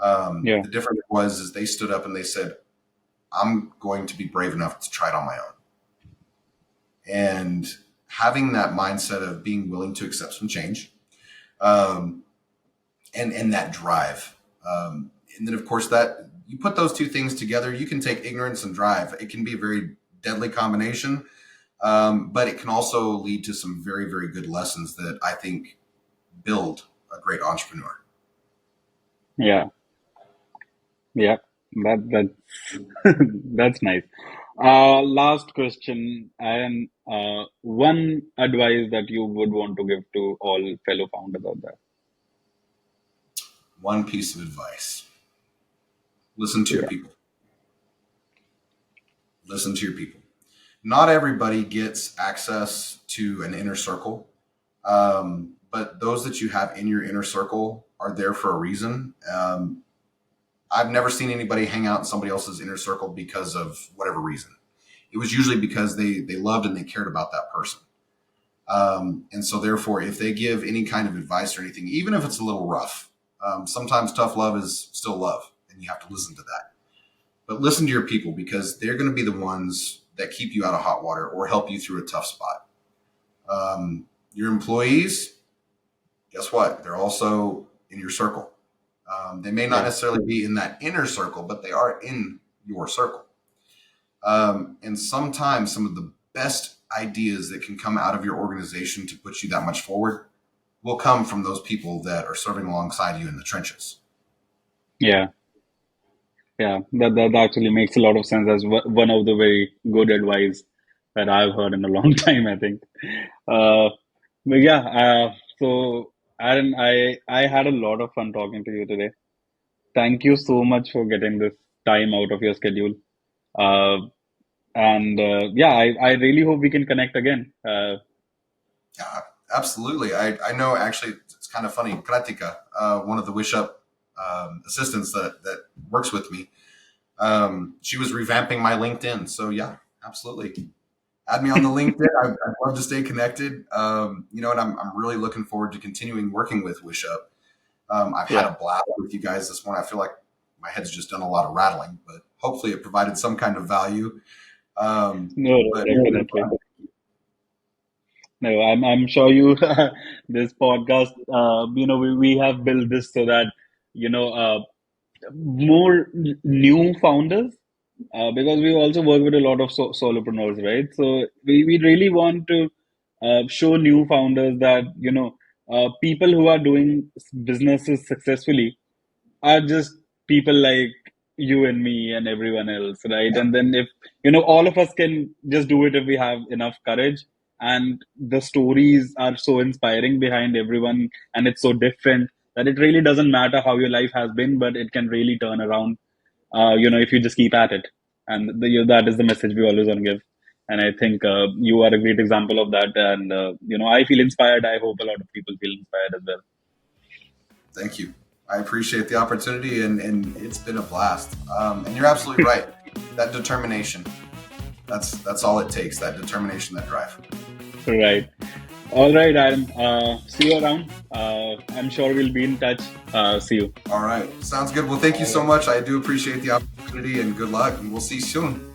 Yeah. The difference is they stood up and they said, I'm going to be brave enough to try it on my own. And having that mindset of being willing to accept some change, and that drive. And then, of course, that you put those two things together, you can take ignorance and drive. It can be a very deadly combination, but it can also lead to some very, very good lessons that I think build a great entrepreneur. Yeah. Yeah. That's that's nice. Last question, and one advice that you would want to give to all fellow founders out there. One piece of advice: listen to your Yeah. people. Listen to your people. Not everybody gets access to an inner circle, but those that you have in your inner circle are there for a reason. I've never seen anybody hang out in somebody else's inner circle because of whatever reason. It was usually because they loved and they cared about that person. And so therefore, if they give any kind of advice or anything, even if it's a little rough, sometimes tough love is still love, and you have to listen to that. But listen to your people, because they're going to be the ones that keep you out of hot water or help you through a tough spot. Your employees, guess what? They're also in your circle. They may not Yeah. necessarily be in that inner circle, but they are in your circle. And sometimes some of the best ideas that can come out of your organization to put you that much forward will come from those people that are serving alongside you in the trenches. Yeah. Yeah. That actually makes a lot of sense as one of the very good advice that I've heard in a long time, I think. Uh, but yeah, so Aaron, I had a lot of fun talking to you today. Thank you so much for getting this time out of your schedule. Uh, and yeah, I really hope we can connect again. Yeah, absolutely. I know, actually, it's kind of funny. Pratika, one of the Wishup assistants that works with me, she was revamping my LinkedIn. So yeah, absolutely. Add me on the LinkedIn. I'd love to stay connected. And I'm really looking forward to continuing working with Wishup. I've had Yeah, a blast with you guys this morning. I feel like my head's just done a lot of rattling, but hopefully it provided some kind of value. no, But it's been definitely. fun. No, I'm sure you this podcast. We have built this so that you know more new founders, because we also work with a lot of solopreneurs, right? So we really want to show new founders that people who are doing businesses successfully are just people like you and me and everyone else, right? Yeah, And then if all of us can just do it if we have enough courage, and the stories are so inspiring behind everyone, and it's so different that it really doesn't matter how your life has been, but it can really turn around, if you just keep at it. And that is the message we always want to give. And I think you are a great example of that. And I feel inspired. I hope a lot of people feel inspired as well. thank you. I appreciate the opportunity, and it's been a blast. And you're absolutely right. That determination, that's all it takes, that determination, that drive. Right. All right, Aaron. See you around. I'm sure we'll be in touch. See you. All right. Sounds good. Well, thank you All so right. much. I do appreciate the opportunity and good luck. And we'll see you soon.